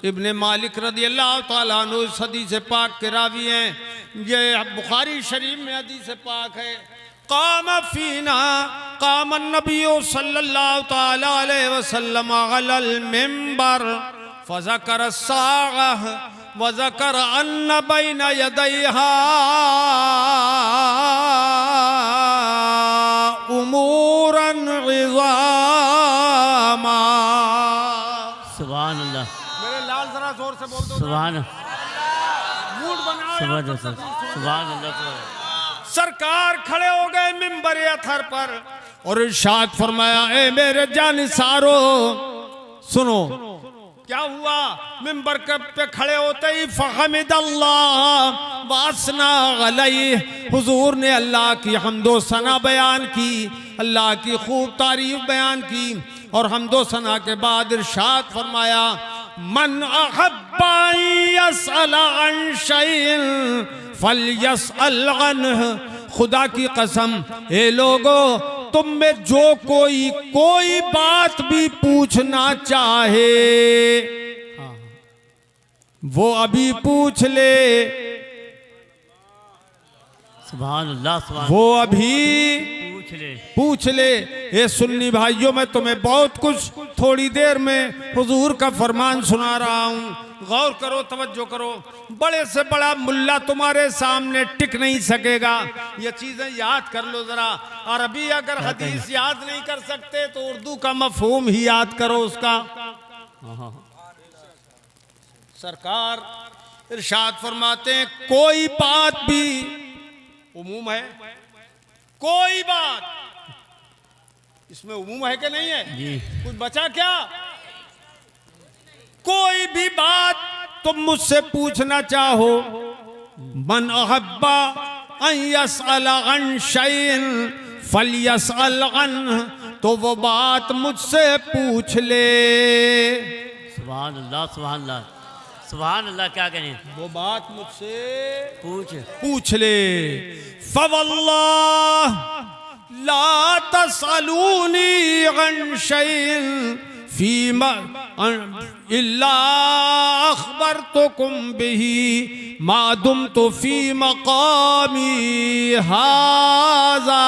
इब्ने मालिक रदी अल्लाह ताला अन्हु इस हदीस पाक के रावी हैं। ये बुखारी शरीफ में हदीस पाक है। काम फीना काम नबी सल्लल्लाहु ताला अलैहि वसल्लम अलल मिंबर फज़कर साग़ह वज़कर अन्न बैन यदैहा उमूरन इज़ामा। सुभान अल्लाह, मेरे लाल जरा जोर से बोल दो। सुभान मूड बनाओ। सुभान अल्लाह। सरकार खड़े हो गए मिंबर अथर पर और इरशाद फरमाया, ए मेरे जानिसारो सुनो क्या हुआ। मिंबर पे खड़े होते ही फ़हमिदल्लाह वासना अलैहि, हुजूर ने अल्लाह की हम्दो सना बयान की, अल्लाह की खूब तारीफ बयान की। और हम्दो सना के बाद इरशाद फरमाया, मन अहब्बा यसअल अन शैइन फलयसअल अन्हु। खुदा की कसम, ए लोगो तुम में जो कोई बात भी पूछना चाहे वो अभी पूछ ले। सुभान अल्लाह, सुभान वो अभी पूछ ले। ये सुन्नी भाइयों, मैं तुम्हें बहुत कुछ थोड़ी देर में हुजूर का फरमान सुना रहा हूँ, गौर करो, तवज्जो करो। बड़े से बड़ा मुल्ला तुम्हारे सामने टिक नहीं सकेगा। ये चीजें याद कर लो जरा। अरबी अगर हदीस याद नहीं कर सकते तो उर्दू का मफहूम ही याद करो उसका। सरकार इरशाद फरमाते हैं, कोई बात भी, उमूम है, कोई बात, इसमें उमूम है कि नहीं है जी। कुछ बचा क्या? कोई भी बात तुम मुझसे पूछना चाहो, मन अहब्बा अन यसअल अन शैइन फलयसअल अन्हु, तो वो बात मुझसे पूछ ले। सुभान अल्लाह, सुभान अल्लाह, सुभान अल्लाह। क्या करें, वो बात मुझसे पूछ ले। फवल्लाह ला तसअलूनी अन शैइन फीमा इल्ला अखबरतुकुम बिही मा दुमतु फी मकामी हाज़ा।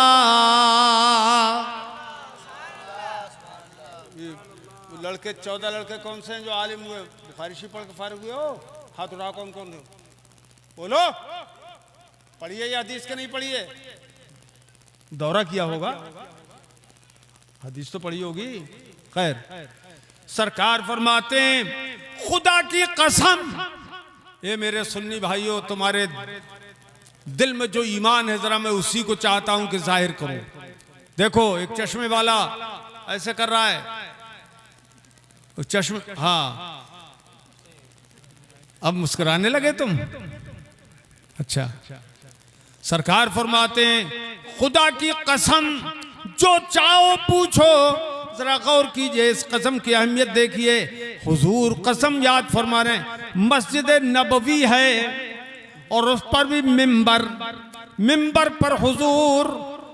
लड़के 14 लड़के कौन से हैं जो आलिम हुए, बुखारी शरीफ पढ़ के फारिग हुए हो? हाथ उठाओ, कौन कौन हो? बोलो, पढ़िए या हदीस के नहीं पढ़िए? दौरा किया होगा, हदीस तो पढ़ी होगी। खैर, सरकार फरमाते हैं, खुदा की कसम, ये मेरे सुन्नी भाइयों, तुम्हारे दिल में जो ईमान है जरा मैं उसी को चाहता हूं कि जाहिर करूं। देखो, एक चश्मे वाला ऐसे कर रहा है, चश्मे, हाँ, अब मुस्कुराने लगे तुम? अच्छा। सरकार फरमाते हैं, खुदा की कसम जो चाहो पूछो। जरा गौर कीजिए, इस कसम की अहमियत देखिए। हुजूर कसम याद फरमा रहे हैं, मस्जिद नबवी है और उस पर भी मिंबर पर हुजूर,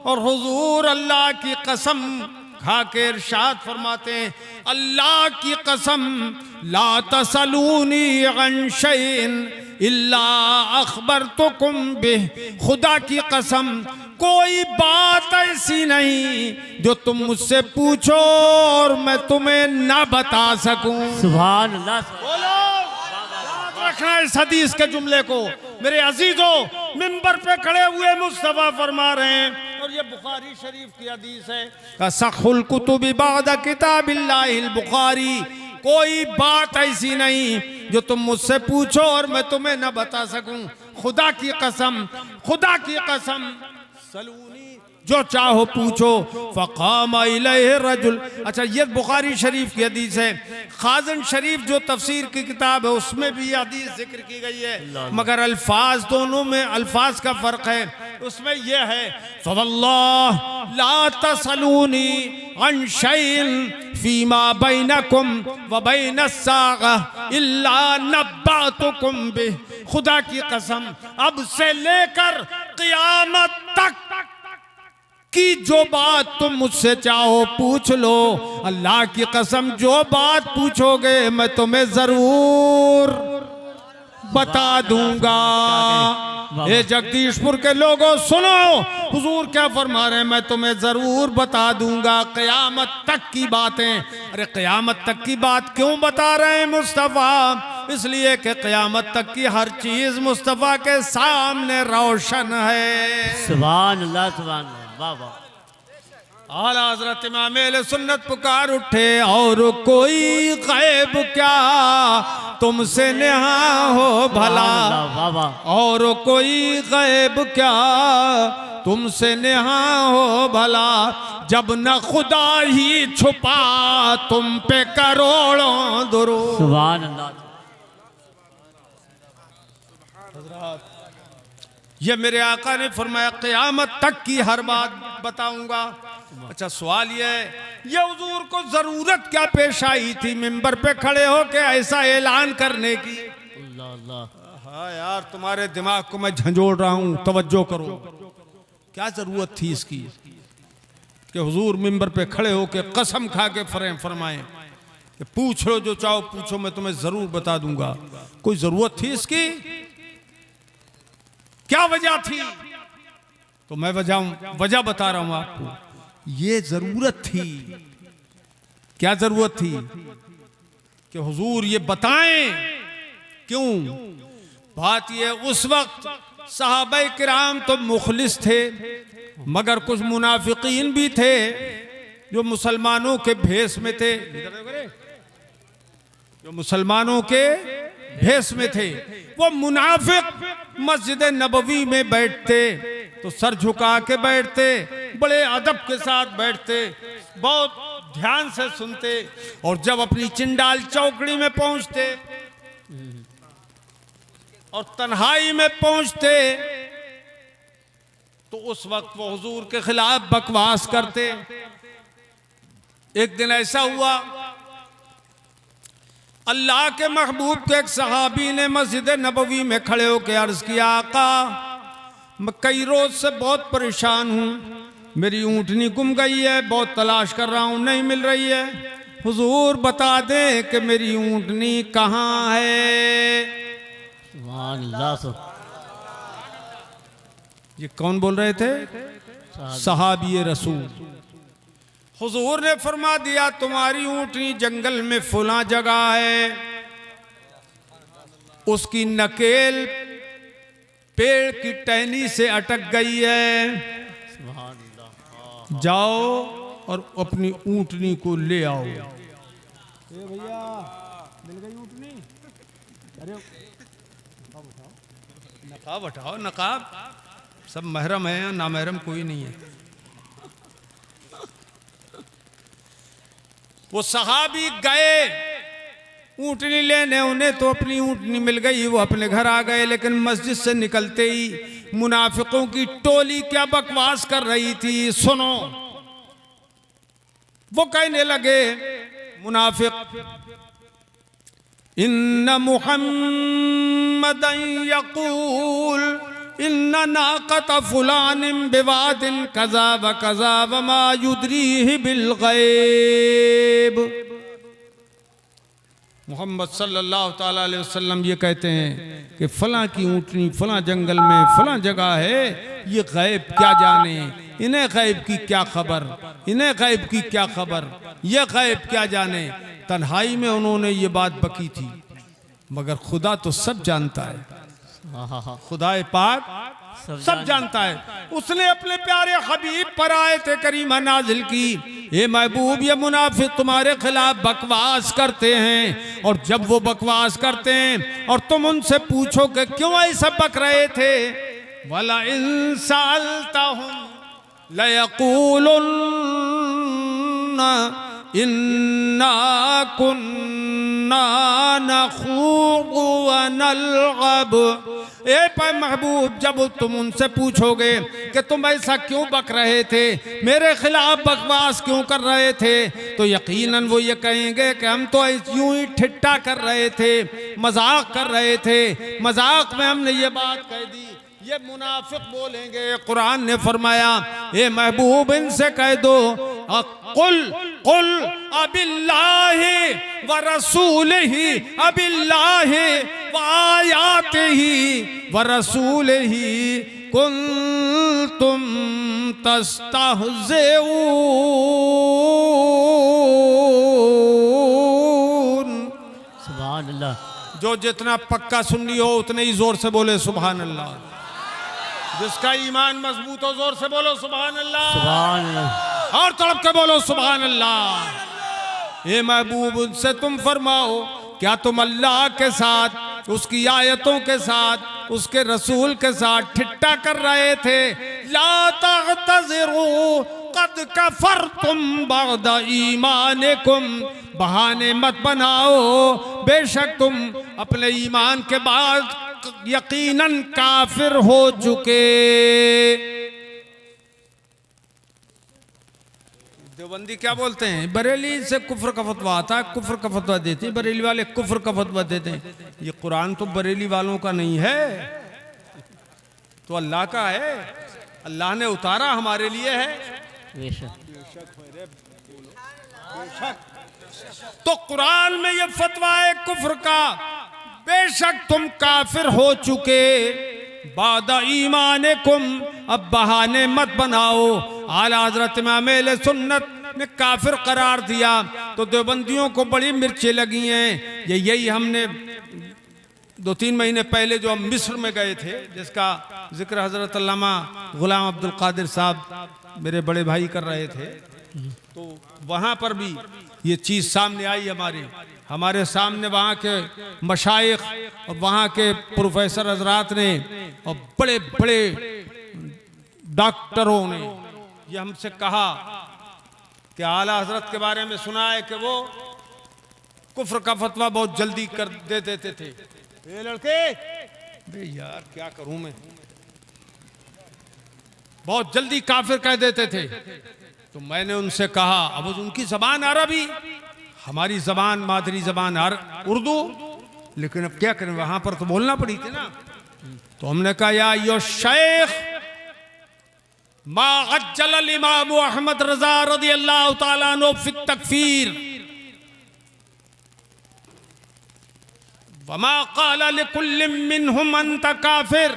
और हुजूर अल्लाह की कसम खा के इरशाद फरमाते हैं, अल्लाह की कसम ला तसलूनी अन शैइन इल्ला अखबरतुकुम बिह। खुदा की कसम कोई बात ऐसी नहीं जो तुम मुझसे पूछो और मैं तुम्हें ना बता सकूं। सुभान अल्लाह। बोलो, याद रखना इस हदीस के जुमले को। मेरे अजीजों, मिंबर पे खड़े हुए मुस्तफा फरमा रहे हैं, और ये बुखारी शरीफ की हदीस है, कसखुल कुतुबि बाद किताबिल्लाहिल बुखारी। कोई बात ऐसी नहीं जो तुम मुझसे पूछो और मैं तुम्हें न बता सकूं। खुदा की कसम, खुदा की कसम, सलूनी, जो चाहो पूछो। फ़क़ाम इलैहि रजुल। अच्छा, ये बुखारी शरीफ की हदीस है। खाज़न शरीफ जो तफसीर की किताब है उसमें भी ये हदीस जिक्र की गई है, मगर अल्फाज दोनों में अल्फाज का फ़र्क है। उसमें यह है, फ़वल्लाह ला तसलूनी अन शैइन फीमा बैनकुम व बैनस्साग़ह इल्ला नब्बअतुकुम बिह। खुदा की कसम, अब से लेकर क़यामत तक की जो बात तुम मुझसे चाहो पूछ लो। अल्लाह की कसम, जो बात पूछोगे मैं तुम्हें जरूर बता दूंगा। ये जगदीशपुर के लोगों सुनो, हुजूर क्या फरमा रहे हैं, मैं तुम्हें जरूर बता दूंगा क़यामत तक की बातें। अरे क़यामत तक की बात क्यों बता रहे हैं मुस्तफ़ा? इसलिए कि क़यामत तक की हर चीज मुस्तफ़ा के सामने रोशन है। सुभान अल्लाह, सुभान अल्लाह, वाह वाह। आला हज़रत इमाम अहले सुन्नत पुकार उठे, और कोई गैब क्या तुमसे नेहा हो भला, वाह वाह। और कोई गैब क्या तुमसे नेहा हो भला, जब न खुदा ही छुपा तुम पे करोड़ों दुरूद। सुभान अल्लाह। ये मेरे आका ने फरमाया क़यामत तक की हर बात बताऊंगा। अच्छा सवाल ये है, ये हुजूर को जरूरत क्या पेश आई थी मिंबर पे खड़े होके ऐसा ऐलान करने की? अल्लाह अल्लाह। हाँ यार, तुम्हारे दिमाग को मैं झंझोड़ रहा हूँ, तवज्जो करो। क्या जरूरत थी इसकी कि हुजूर मिंबर पे खड़े होके कसम खा के फरमाएं कि पूछ लो जो चाहो पूछो, मैं तुम्हें जरूर बता दूंगा। कोई जरूरत थी इसकी? क्या वजह थी? तो मैं वजह बता रहा हूं आपको। ये जरूरत थी। क्या जरूरत थी? कि हुजूर ये बताएं। क्यों? बात ये, उस वक्त सहाबा किराम तो मुखलिस थे, मगर कुछ मुनाफिकीन भी थे जो मुसलमानों के भेष में थे, जो मुसलमानों के भेष में थे। वो मुनाफिक मस्जिद नबवी में बैठते तो सर झुका के बैठते, बड़े अदब के साथ बैठते, बहुत ध्यान से सुनते, और जब अपनी चिंडाल चौकड़ी में पहुंचते और तन्हाई में पहुंचते तो उस वक्त वो हुजूर के खिलाफ बकवास करते। एक दिन ऐसा हुआ, अल्लाह के महबूब के एक सहाबी ने मस्जिद नबवी में खड़े होकर अर्ज किया, आका मैं कई रोज से बहुत परेशान हूँ, मेरी ऊँटनी गुम गई है, बहुत तलाश कर रहा हूँ, नहीं मिल रही है, हुजूर बता दें कि मेरी ऊँटनी कहाँ है। सुभान अल्लाह। ये कौन बोल रहे थे? सहाबी रसूल। हुजूर ने फरमा दिया, तुम्हारी ऊँटनी जंगल में फुला जगह है, उसकी नकेल पेड़ की टहनी से अटक गई है, जाओ और अपनी ऊँटनी को ले आओ। भैया मिल गई ऊँटनी? अरे नकाब हटाओ, नकाब, सब महरम है, ना महरम कोई नहीं है। वो सहाबी गए ऊँटनी लेने, उन्हें तो अपनी ऊँटनी मिल गई, वो अपने घर आ गए। लेकिन मस्जिद से निकलते ही मुनाफिकों की टोली क्या बकवास कर रही थी, सुनो। वो कहने लगे मुनाफिक, इन्ना मुहम्मदन यकूल इन्ना नाक़त फुलानिन बिवादिन कज़ा व कज़ा व मा युद्रीहि बिल गैब। मोहम्मद सल्लल्लाहु ताला अलैहि वसल्लम ये कहते हैं कि फलां की ऊँटनी फलां जंगल में फलां जगह है, ये गैब क्या जाने, इन्हें गैब की क्या खबर, इन्हें गैब की क्या खबर, ये गैब क्या जाने। तन्हाई में उन्होंने ये बात बकी थी, मगर खुदा तो सब जानता है, खुदा पाक सब जानता है। उसने अपने प्यारे हबीब पर आयत करीमा नाजिल की, ये महबूब ये मुनाफिक तुम्हारे खिलाफ बकवास करते हैं, और जब वो बकवास करते हैं और तुम उनसे पूछो कि क्यों ऐसा बक रहे थे, वला इन सअल्तहुम लयक़ूलुन्ना इन्ना कुन्ना नख़ूज़ु व नलअब। ए महबूब, जब तुम उनसे पूछोगे कि तुम ऐसा क्यों बक रहे थे, मेरे खिलाफ बकवास क्यों कर रहे थे, तो यकीनन वो ये कहेंगे कि हम तो यूं ही ठिट्ठा कर रहे थे, मजाक कर रहे थे, मजाक में हमने ये बात कह दी। ये मुनाफिक बोलेंगे, कुरान ने फरमाया, ए महबूब इनसे कह दो, कुल कुल अबिल्लाहि व रसूलिही अबिल्लाहि व आयातिही व रसूलिही कुंतुम तस्तहज़िऊन। सुभान अल्लाह। जो जितना पक्का सुन्नी हो उतने ही जोर से बोले सुभान अल्लाह। जिसका ईमान मजबूत हो जोर से बोलो सुभान अल्लाह। सुभान अल्लाह। और तड़प के बोलो सुभान अल्लाह। ये महबूब उनसे तुम फरमाओ, क्या तुम अल्लाह के साथ, उसकी आयतों के साथ, उसके रसूल के साथ ठिट्टा कर रहे थे? ला तअतज़िरू क़द कफ़रतुम बअद ईमानिकुम। बहाने मत बनाओ, बेशक तुम अपने ईमान के बाद यकीनन काफिर हो चुके। देवबंदी क्या बोलते हैं? बरेली से कुफ्र का फतवा आता है, कुफ्र का फतवा देते हैं बरेली वाले, कुफ्र का फतवा देते हैं। ये कुरान तो बरेली वालों का नहीं है, तो अल्लाह का है, अल्लाह ने उतारा हमारे लिए है। बेशक। तो कुरान में ये फतवा है कुफ्र का, बेशक तुम काफिर हो चुके। बादा ईमानिकुम, अब बहाने मत बनाओ। आला हजरत इमाम अहले सुन्नत ने काफिर करार दिया तो देवबंदियों को बड़ी मिर्चें लगी हैं। यही हमने 2-3 महीने पहले जो हम मिस्र में गए थे, जिसका जिक्र हजरत अल्लामा गुलाम अब्दुल कादिर साहब मेरे बड़े भाई कर रहे थे, तो वहाँ पर भी ये चीज़ सामने आई हमारे सामने। वहाँ के मशाइख और वहाँ के प्रोफेसर हजरात ने और बड़े बड़े डॉक्टरों ने ये हमसे कहा कि आला हजरत के बारे में सुना है कि वो कुफ्र का फतवा बहुत जल्दी कर दे देते थे। ये लड़के बे यार क्या करूं मैं, बहुत जल्दी काफिर कह देते थे। तो मैंने उनसे कहा, अब उनकी जबान अरबी, हमारी जबान मादरी जबान उर्दू, लेकिन अब क्या करें, वहां पर तो बोलना पड़ी थी ना। तो हमने कहा, या यो शेख मा अज्जल इमाम अहमद रजा रज़ियल्लाहु ताला अन्हु फी तकफीर वमा क़ाल लिकुल्लि मिनहुम अंत काफिर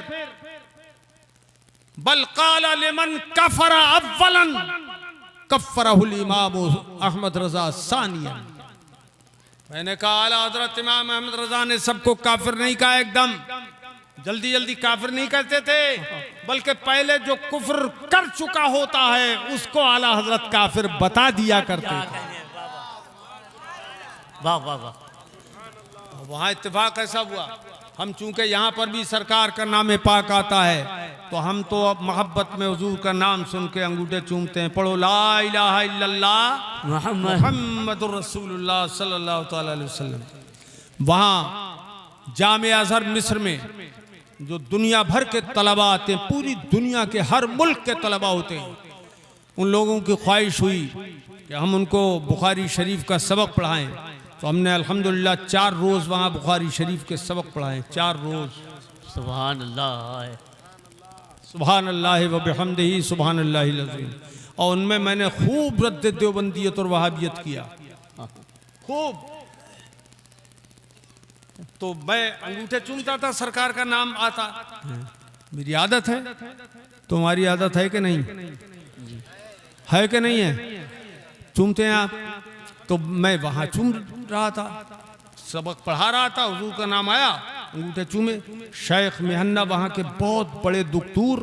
बल क़ाल लिमन कफ़र अव्वलन कफ़रहुल इमाम अहमद रजा सानिया। मैंने कहा आला हज़रत इमाम अहमद रजा ने सबको काफिर नहीं कहा, एकदम जल्दी जल्दी काफिर नहीं कहते थे, बल्कि पहले जो कुफ्र कर चुका होता है उसको आला हजरत काफिर बता दिया करते थे। वाह वाह वाह। वहाँ इत्तेफाक ऐसा हुआ, हम चूंकि यहाँ पर भी सरकार का नाम पाक आता है तो हम तो अब मोहब्बत में हुजूर का नाम सुन के अंगूठे चूमते हैं। पढ़ो ला इलाहा इल्लल्लाह मुहम्मदुर रसूलुल्लाह सल्लल्लाहु तआला अलैहि वसल्लम। वहाँ जामे अज़हर मिस्र में जो दुनिया भर के तलबा आते हैं, पूरी दुनिया के हर मुल्क के तलबा होते हैं, उन लोगों की ख्वाहिश हुई कि हम उनको बुखारी शरीफ का सबक पढ़ाएं। तो हमने अल्हम्दुलिल्लाह 4 रोज़ वहाँ बुखारी शरीफ के सबक पढ़ाएं, 4 रोज़। सुभान अल्लाह, सुभान अल्लाह व बिहम्दिही सुभान अल्लाहिल अज़ीम। और उनमें मैंने खूब रद्द देवबंदियत और वहाबियत किया, खूब। तो मैं अंगूठे चूमता था, सरकार का नाम आता, मेरी आदत है। तुम्हारी आदत है कि नहीं है? कि नहीं है? चूमते हैं आप? तो मैं वहाँ चूम रहा था, सबक पढ़ा रहा था, हुजूर का नाम आया, अंगूठे चूमे। शेख मेहन्ना वहाँ के बहुत बड़े दुक्तूर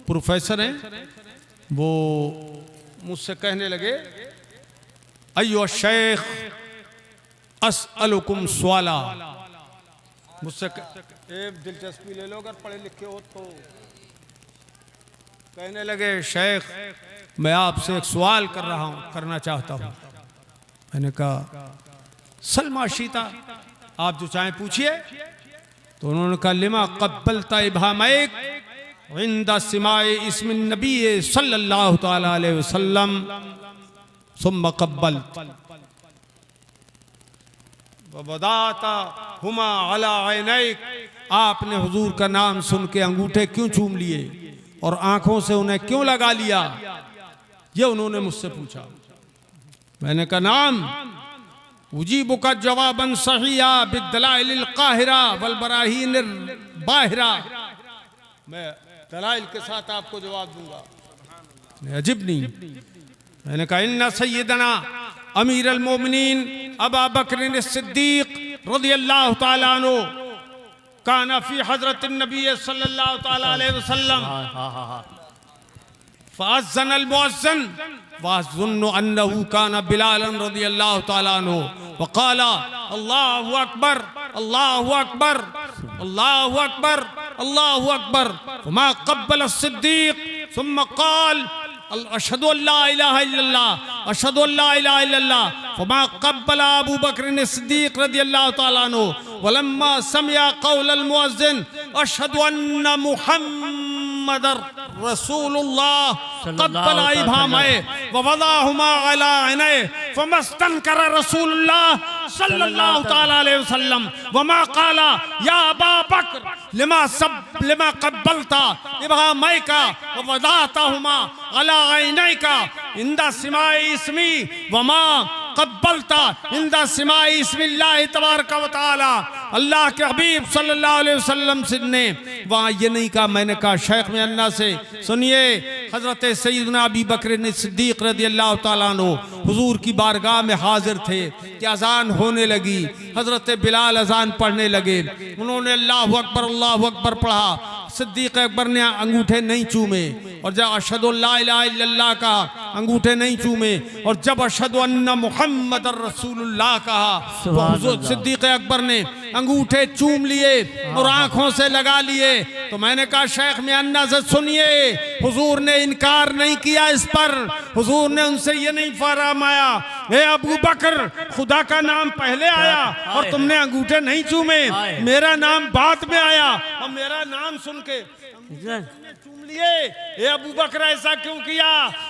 प्रोफेसर हैं, वो मुझसे कहने लगे, अय्यो शेख अस्अलुकुम सवाला। मुझसे दिलचस्पी ले लो अगर पढ़े लिखे हो तो। कहने लगे, शेख मैं आपसे एक सवाल कर रहा हूँ, करना चाहता हूँ। मैंने कहा सलमा शीता, आप जो चाहें पूछिए। तो उन्होंने कहा, लिमा क़ब्बलता इब्हामैक इंदा सिमाए इस्मिन नबी सल्लल्लाहु तआला अलैहि वसल्लम सुम्मा क़ब्बल वबदाता हुमा अला ऐनैक। आपने हुजूर का नाम सुन के अंगूठे क्यों चूम लिए और आंखों से उन्हें क्यों लगा लिया, ये उन्होंने मुझसे पूछा। मैंने कहा नाम उजीबु का जवाबन सहिया बिदलाइल काहिरा वल बराहीन बाहिरा। मैं दलाइल के साथ आपको जवाब दूंगा। अजिब नहीं, मैंने कहा इन्ना सय्यदना अमीर अल मोमिनीन अबा बकर सिद्दीक रज़ियल्लाहु ताला अन्हु काना फी हज़रत नबी सल्लल्लाहु ताला अलैहि वसल्लम फ़अज़्ज़न अल मुअज़्ज़िन वअज़ुन्नु अन्नहु काना बिलालन रज़ियल्लाहु ताला अन्हु वक़ाला अल्लाहु अकबर अल्लाहु अकबर अल्लाहु अकबर अल्लाहु अकबर फ़मा क़ब्बल सिद्दीक सुम्मा क़ाल अशहदु अल्ला इलाहा इल्लल्लाह अशहदु अल्ला इलाहा इल्लल्लाह फ़मा क़ब्बल अबू बकर सिद्दीक रज़ियल्लाहु ताला अन्हु वलम्मा समिअ क़ौल अल मुअज़्ज़िन अशहदु अन्ना मुहम्मदर रसूलुल्लाह क़ब्बल इब्हामैहि व वज़अहुमा अला ऐनैहि फ़मस्तनकरा रसूलुल्लाह सल्लल्लाहु ताला अलैहि वसल्लम वमा क़ाला या अबा बकर लिमा क़ब्बलता इब्हामैका व वज़अतहुमा अला ऐनैका इंदा सिमाए इस्मी वमा क़ब्बलता इंदा सिमाए इस्मिल्लाह तबारक व तआला। अल्लाह के हबीब सल्लल्लाहु अलैहि वसल्लम ने वहाँ ये नहीं कहा, मैंने कहा शेख में अन्ना से सुनिए हज़रत सैयदना अबी बकर सिद्दीक रज़ियल्लाहु ताला अन्हु हुजूर की बारगाह में हाजिर थे कि अजान होने लगी, हज़रत बिलाल अजान पढ़ने लगे, उन्होंने अल्लाहु अकबर पढ़ा, सिद्दीक अकबर ने अंगूठे नहीं चूमे और जब अशहदु अल्ला इलाहा इल्लल्लाह कहा अंगूठे नहीं चूमे और जब अशहदु अन्ना मुहम्मदर रसूलुल्लाह कहा तो हुजूर सिद्दीक अकबर ने अंगूठे चूम लिए और आंखों से लगा लिए। तो मैंने कहा शेख में अन्ना से सुनिए, हुजूर ने इनकार नहीं किया इस पर, हुजूर ने उनसे ये नहीं फरमाया ए अबू बकर खुदा का नाम पहले आया और तुमने अंगूठे नहीं चूमे, मेरा नाम बाद में आया और मेरा नाम सुन के चूम लिए, ए अबू बकर ऐसा क्यों किया?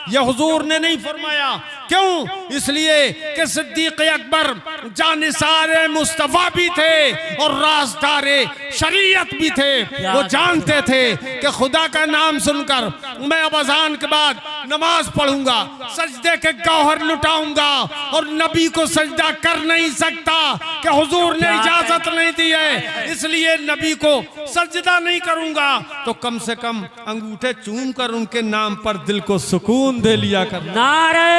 यह हुजूर ने नहीं फरमाया। क्यों? इसलिए कि सिद्दीक अकबर जानिसारे मुस्तफा भी थे और राज़दारे शरीयत भी थे। वो जानते थे कि खुदा का नाम सुनकर मैं अब अज़ान के बाद नमाज पढ़ूंगा, सजदे के गौहर लुटाऊंगा और नबी को सजदा कर नहीं सकता कि हुजूर ने इजाजत नहीं दी है, इसलिए नबी को सजदा नहीं करूंगा। तो कम से कम अंगूठे चूम कर उनके नाम पर दिल को सुकून दे लिया कर। नारे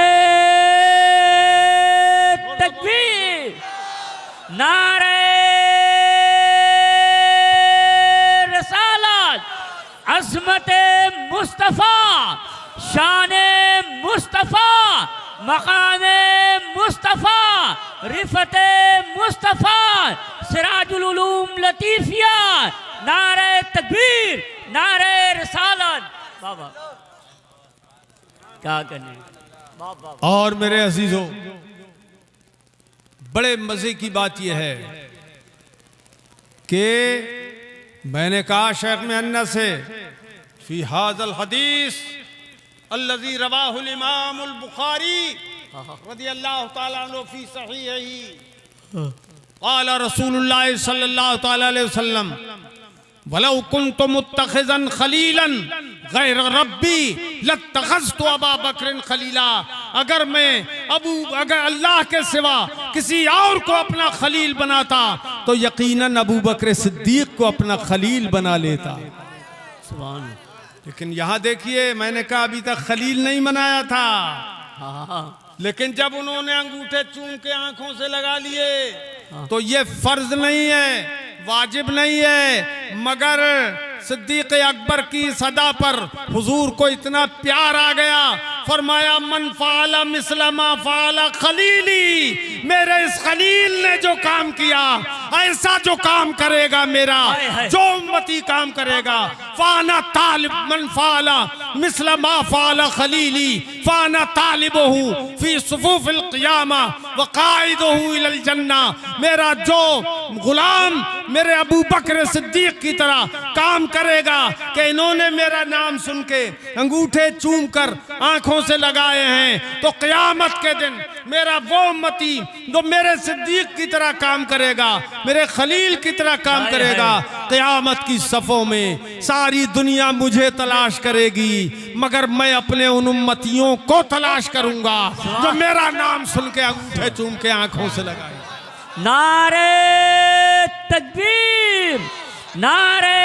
तकबीर, नारे रसालत, अज़मते मुस्तफा, शाने मुस्तफा, मकामे मुस्तफा, रिफते मुस्तफा, सिराजुल उलूम लतीफिया, नारे तकबीर, नारे रसालत। बाबा क्या करने। और मेरे अजीजों, बड़े मजे की बात यह है कि मैंने कहा शेख में अन्ना से फी हाज़ल हदीस अल्लज़ी रवाहुल इमामुल बुखारी रज़ियल्लाहु ताला अन्हु फी सहीहिही क़ाला रसूलुल्लाह सल्लल्लाहु ताला अलैहि वसल्लम वलौ कुन्तु मुत्तखिज़न खलीलन गैर रब्बी लत्तखज़तु अबा बकर खलीला। अगर अल्लाह के सिवा किसी और को अपना खलील बनाता तो यकीनन अबू बकर सिद्दीक को अपना खलील बना लेता। लेकिन यहाँ देखिए, मैंने कहा अभी तक खलील नहीं बनाया था, लेकिन जब उन्होंने अंगूठे चूम के आंखों से लगा लिए तो ये फर्ज नहीं है, वाजिब नहीं है, मगर सिद्दीक अकबर की सदा पर हुजूर को इतना प्यार आ गया, फरमाया मन फ़अला मिस्ल मा फ़अला खलीली, मेरे इस खलील ने जो काम किया ऐसा जो काम करेगा मेरा जो उम्मती काम करेगा, फ़ाना तालिब मन फ़अला मिस्ल मा फ़अला खलीली फ़ाना तालिबहु फ़ी सुफ़ूफ़िल क़ियामा व क़ाइदहु इलल जन्ना। मेरा जो गुलाम मेरे अबू बकर सिद्दीक की तरह काम करेगा कि इन्होंने मेरा नाम सुन के अंगूठे चूम कर आंखों से लगाए हैं, तो क़यामत के दिन मेरा वो उम्मती जो मेरे सिद्दीक की तरह काम करेगा, मेरे खलील की तरह काम करेगा, क़यामत की सफ़ों में सारी दुनिया मुझे तलाश करेगी, मगर मैं अपने उन उम्मतियों को तलाश करूंगा जो मेरा नाम सुन के अंगूठे चूम के आंखों से लगाए। नारे तकबीर, नारे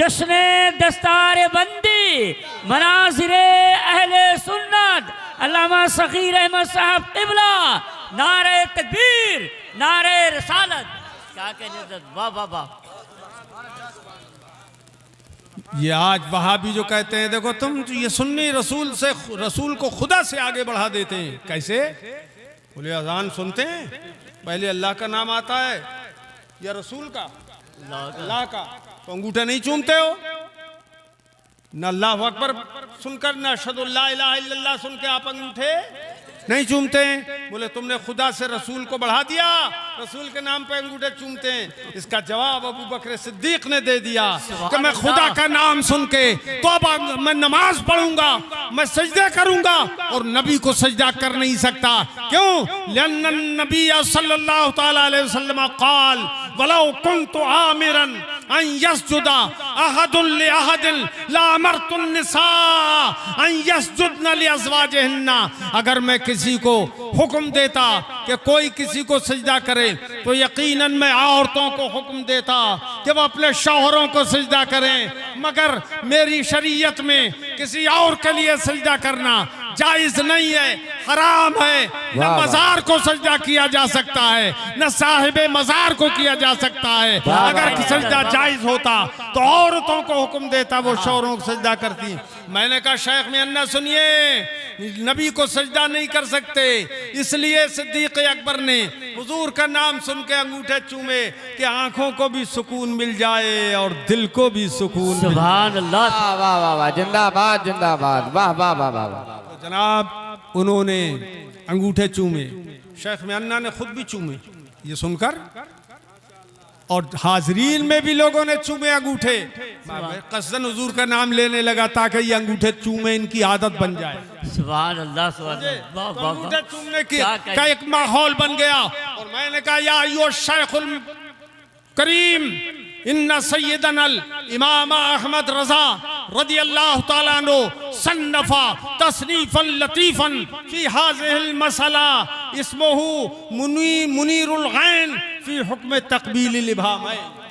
जश्न दस्तार बंदी मनाजिर अहले सुन्नत अल्लामा सखीर अहमद साहब क़िबला, नारे तकबीर, नारे रसालत। क्या कहने, वाह वाह वाह। ये आज वहाबी जो कहते हैं, देखो तुम ये सुन्नी रसूल को खुदा से आगे बढ़ा देते हैं। कैसे? बोले अजान सुनते हैं, पहले अल्लाह का नाम आता है या रसूल का? अल्लाह का। तो अंगूठा नहीं चूमते हो? न अल्लाह अकबर सुनकर, न अशहदु अल्ला इलाहा इल्लल्लाह सुन के आप अंगूठे नहीं चूमते हैं। बोले तुमने खुदा से रसूल को बढ़ा दिया, रसूल के नाम पे अंगूठे चूमते हैं। इसका जवाब अबू बकर सिद्दीक ने दे दिया कि मैं खुदा का नाम सुन के तो अब मैं नमाज पढ़ूंगा, मैं सजदे करूंगा, और नबी को सजदा कर नहीं सकता। क्यों? लिअन्न नबी सल्लल्लाहु तआला अलैहि वसल्लम क़ाल वलौ कुन्तु आमिरन अन यस्जुदा अहदुन लिअहदिन लाअमरतुन निसा अन यस्जुदन लिअज़वाजिहिन्ना। अगर मैं किसी को हुक्म देता कि कोई किसी को सजदा करे, तो यकीनन मैं औरतों को हुक्म देता कि वो अपने शौहरों को सजदा करें। मगर मेरी शरीयत में किसी और के लिए सजदा करना जायज नहीं है, हराम है। न मजार को सजदा किया जा सकता है, न साहिबे मजार को किया जा सकता है। अगर सजदा जायज होता तो औरतों को हुक्म देता वो शौहरों को सजदा करती। मैंने कहा शेख में अन्ना सुनिए, नबी को सजदा नहीं कर सकते, इसलिए सिद्दीक अकबर ने हुजूर का नाम सुन के अंगूठे चूमे कि आंखों को भी सुकून मिल जाए और दिल को भी सुकून। सुभान अल्लाह। वाह वाह वाह वाह, जिंदाबाद जिंदाबाद, वाह वाह वाह वाह। जनाब उन्होंने अंगूठे चूमे, शेख में अन्ना ने खुद भी चूमे ये सुनकर, और हाजरीन में भी लोगों ने चूमे अंगूठे। कसदन हुजूर का नाम लेने लगा ताकि ये अंगूठे चूमे इनकी आदत बन जाए। सुभान अल्लाह, सुभान अल्लाह। तो अंगूठे चूमने का एक माहौल बन गया। और मैंने कहा या अय्युहा शेखुल करीम इन्ना सय्यदना इमाम अहमद रजा रदियल्लाहु ताला अन्हु सन्नफा तसनीफन लतीफन फी हाज़िहिल मसला इस्मुहु मुनीरुल गैन फी हुक्म तक़बीलिल इब्हामैन।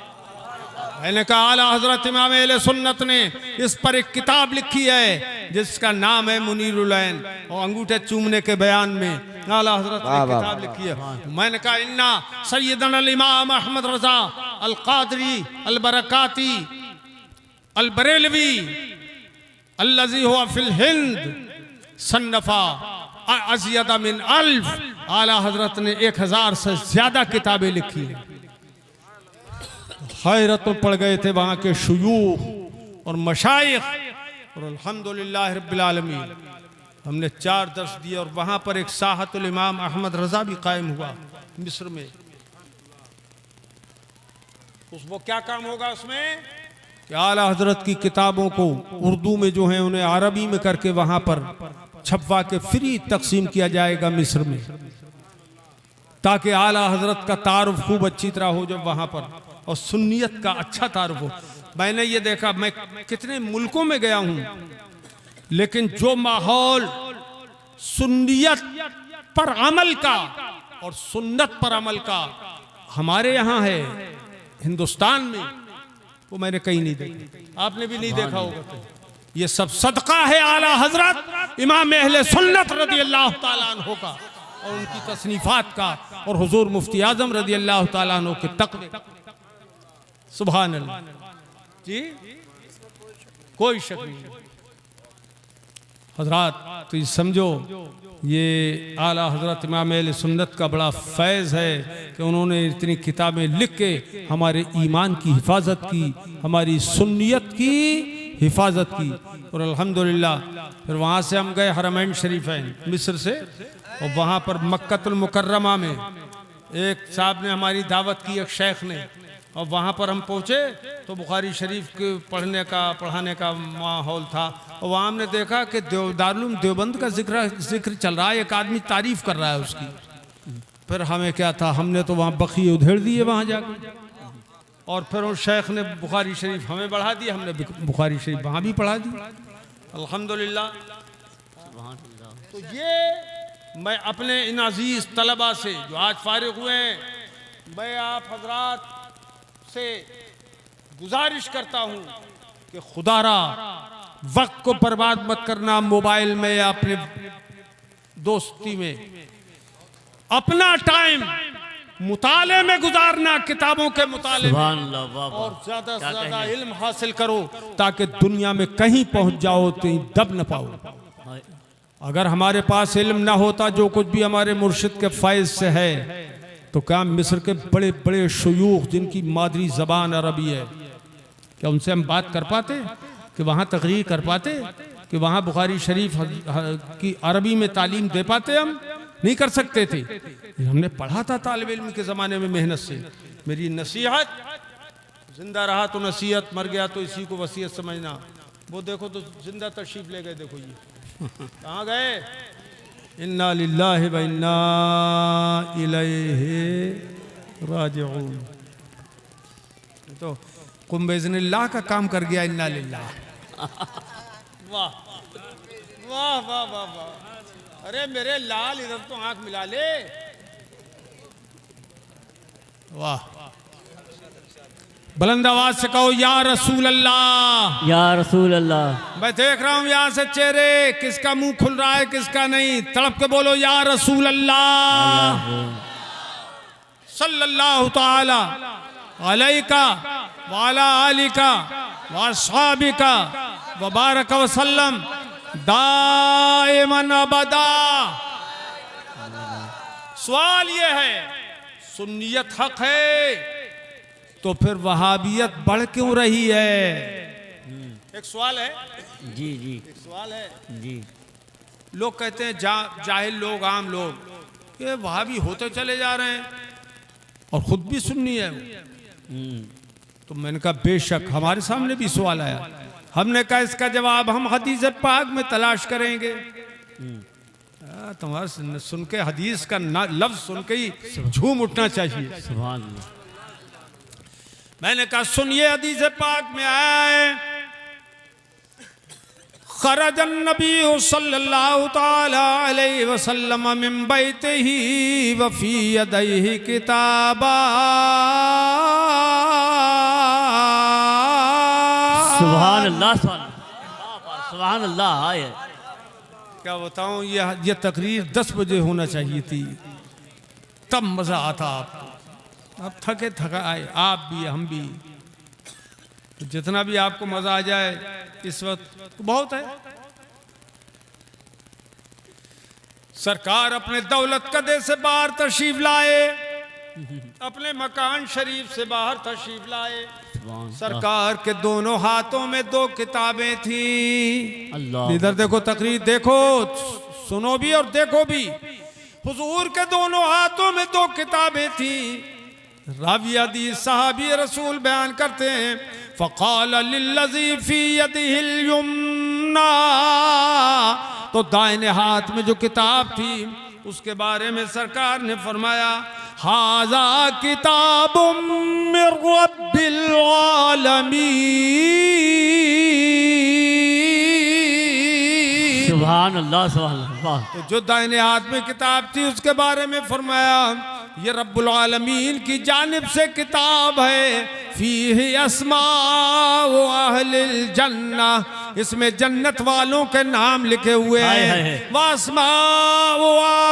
मैंने कहा आला हजरत इमाम अहले सुन्नत ने इस पर एक किताब लिखी है जिसका नाम है मुनीरुल गैन, और अंगूठे चूमने के बयान में आला हजरत ने किताब लिखी है। मैंने कहा इन्ना सय्यदना इमाम अहमद रजा अल क़ादरी अल बरकाती अल बरेलवी अल्लज़ी हुआ फिल हिंद सन्नफा अज़यद मिन अल्फ। आला हजरत ने 1000 से ज्यादा किताबें लिखी हैं। हैरत में पड़ गए थे वहाँ के शुयूख और मशाइख, और अल्हम्दुलिल्लाह रब्बिल आलमीन हमने 4 दर्स दिए। और वहाँ पर एक साहतुल इमाम अहमद रजा भी कायम हुआ मिस्र में। वो क्या काम होगा उसमें कि आला हजरत की किताबों को उर्दू में जो है उन्हें अरबी में करके वहाँ पर छपवा के फ्री तकसीम किया जाएगा मिस्र में, ताकि आला हजरत का तारुफ खूब अच्छी तरह हो जब वहाँ पर, और सुन्नियत का अच्छा तारुफ हो। मैंने ये देखा, मैं कितने मुल्कों में गया हूँ, लेकिन जो माहौल सुन्नियत पर अमल का और सुन्नत पर अमल का हमारे यहाँ है हिंदुस्तान में, वो मैंने कहीं नहीं देखा। आपने भी नहीं देखा होगा कहीं। ये सब सदका है आला हजरत इमाम अहले सुन्नत रदियल्लाहु ताला अन्हु का और उनकी तसनीफात का, और हुजूर मुफ्ती आजम रदियल्लाहु ताला अन्हु के तक़वे। सुभान अल्लाह जी, कोई शक नहीं हजरात। तो ये समझो ये आला हजरत इमाम अहले सुन्नत का बड़ा फैज़ है कि उन्होंने इतनी किताबें लिख के हमारे ईमान की हिफाजत की, हमारी सुन्नियत की हिफाजत की। और अल्हम्दुलिल्लाह फिर वहाँ से हम गए हरमैन शरीफैन मिस्र से, और वहाँ पर मक्कतुल मुकर्रमा में एक साहब ने हमारी दावत की, एक शेख ने, और वहाँ पर हम पहुँचे तो बुखारी शरीफ के पढ़ाने का माहौल था। और वहाँ हमने देखा कि दारुल देवबंद का जिक्र चल रहा है, एक आदमी तारीफ़ कर रहा है उसकी। फिर हमें क्या था, हमने तो वहाँ बखिए उधेड़ दिए वहाँ जाकर, और फिर उस शेख ने बुखारी शरीफ हमें बढ़ा दी, हमने बुखारी शरीफ वहाँ भी पढ़ा दी अल्हम्दुलिल्लाह। तो ये मैं अपने इन अजीज़ तलबा से जो आज फारिग हुए हैं, मैं आप हजरात से गुजारिश करता हूँ कि खुदारा वक्त को बर्बाद मत करना मोबाइल में या अपने दोस्ती में, अपना टाइम मुताले में गुजारना, किताबों के मुताले में, सुभान अल्लाह, वाह वाह। और ज्यादा से क्या ज्यादा कहेंगे? इल्म हासिल करो ताकि दुनिया में कहीं पहुंच जाओ तो दब न पाओ। हाय। अगर हमारे पास इल्म ना होता जो कुछ भी हमारे मुर्शिद के फैज़ से है, तो क्या मिस्र के बड़े बड़े शयूख जिनकी मादरी ज़बान अरबी है, क्या उनसे हम बात कर पाते, कि वहाँ तकरीर कर पाते, कि वहाँ बुखारी शरीफ की अरबी में तालीम दे पाते? हम नहीं कर सकते थे। हमने पढ़ा था तालिब इल्म के ज़माने में मेहनत से। मेरी नसीहत, जिंदा रहा तो नसीहत, मर गया तो इसी को वसीयत समझना। वो देखो तो जिंदा तशरीफ ले गए, देखो ये कहाँ गए? इन्ना लिल्लाहि व इन्ना इलैहि राजिऊन। तो कुम बिइज़्निल्लाह का काम कर गया, इन्ना लिल्लाह। वाह वाह वाह वाह वाह। अरे मेरे लाल, इधर तो आंख मिला ले। वाह, बुलंद आवाज से कहो या रसूल अल्लाह। या रसूल अल्लाह। मैं देख रहा हूं यहां से चेहरे, किसका मुंह खुल रहा है किसका नहीं। तड़प के बोलो या रसूल अल्लाह सल्लल्लाहु ताला अलैका व अला आलिका व अस्हाबिका व बारक व सल्लम दाइमन अबदा। सवाल ये है, सुन्नियत हक है तो फिर वहाबियत बढ़ क्यों रही है? एक सवाल है। जी जी, एक सवाल है जी। लोग कहते हैं जाहिल लोग, आम लोग, ये वहाबी होते चले जा रहे हैं और खुद भी सुन्नी है। तो मैंने कहा बेशक, हमारे सामने भी सवाल आया। हमने कहा इसका जवाब हम हदीस पाक में तलाश करेंगे। तुम्हारा सुन के हदीस का लफ्ज सुन के ही झूम उठना चाहिए। सुभान अल्लाह। मैंने कहा सुनिए, हदीस पाक में आया है, खरजन नबी सल्लल्लाहु ताला अलैहि वसल्लम मिन बैतिही व फी यदैहि किताबा। सुभान अल्लाह, सुभान अल्लाह। आए क्या बताऊं, ये तकरीर 10 बजे होना चाहिए थी, तब मजा आता आपको। अब थके थका आए, आप भी हम भी, तो जितना भी आपको मजा आ जाए इस वक्त तो बहुत है। सरकार अपने दौलत कदे से बाहर तशरीफ लाए, अपने मकान शरीफ से बाहर तशरीफ लाए। सरकार के दोनों हाथों में 2 किताबें थी। अल्लाह। इधर देखो, तकरीर देखो, सुनो भी और देखो भी। हुजूर के दोनों हाथों में 2 किताबें थी। रावी हदीस सहाबी रसूल बयान करते हैं, फ़क़ाल लिल्लज़ी फ़ी यदिहिल युम्ना, तो दाहिने हाथ में जो किताब थी उसके बारे में सरकार ने फरमाया, हाज़ा किताबुम मिर रब्बिल आलमीन। सुभान अल्लाह, सुभान अल्लाह। तो जो दाहिने हाथ में किताब थी उसके बारे में फरमाया, ये रब्बुल आलमीन की जानिब से किताब है। फीही अस्माउ अहलिल जन्ना, इसमें जन्नत वालों के नाम लिखे हुए हैं। वास्माउ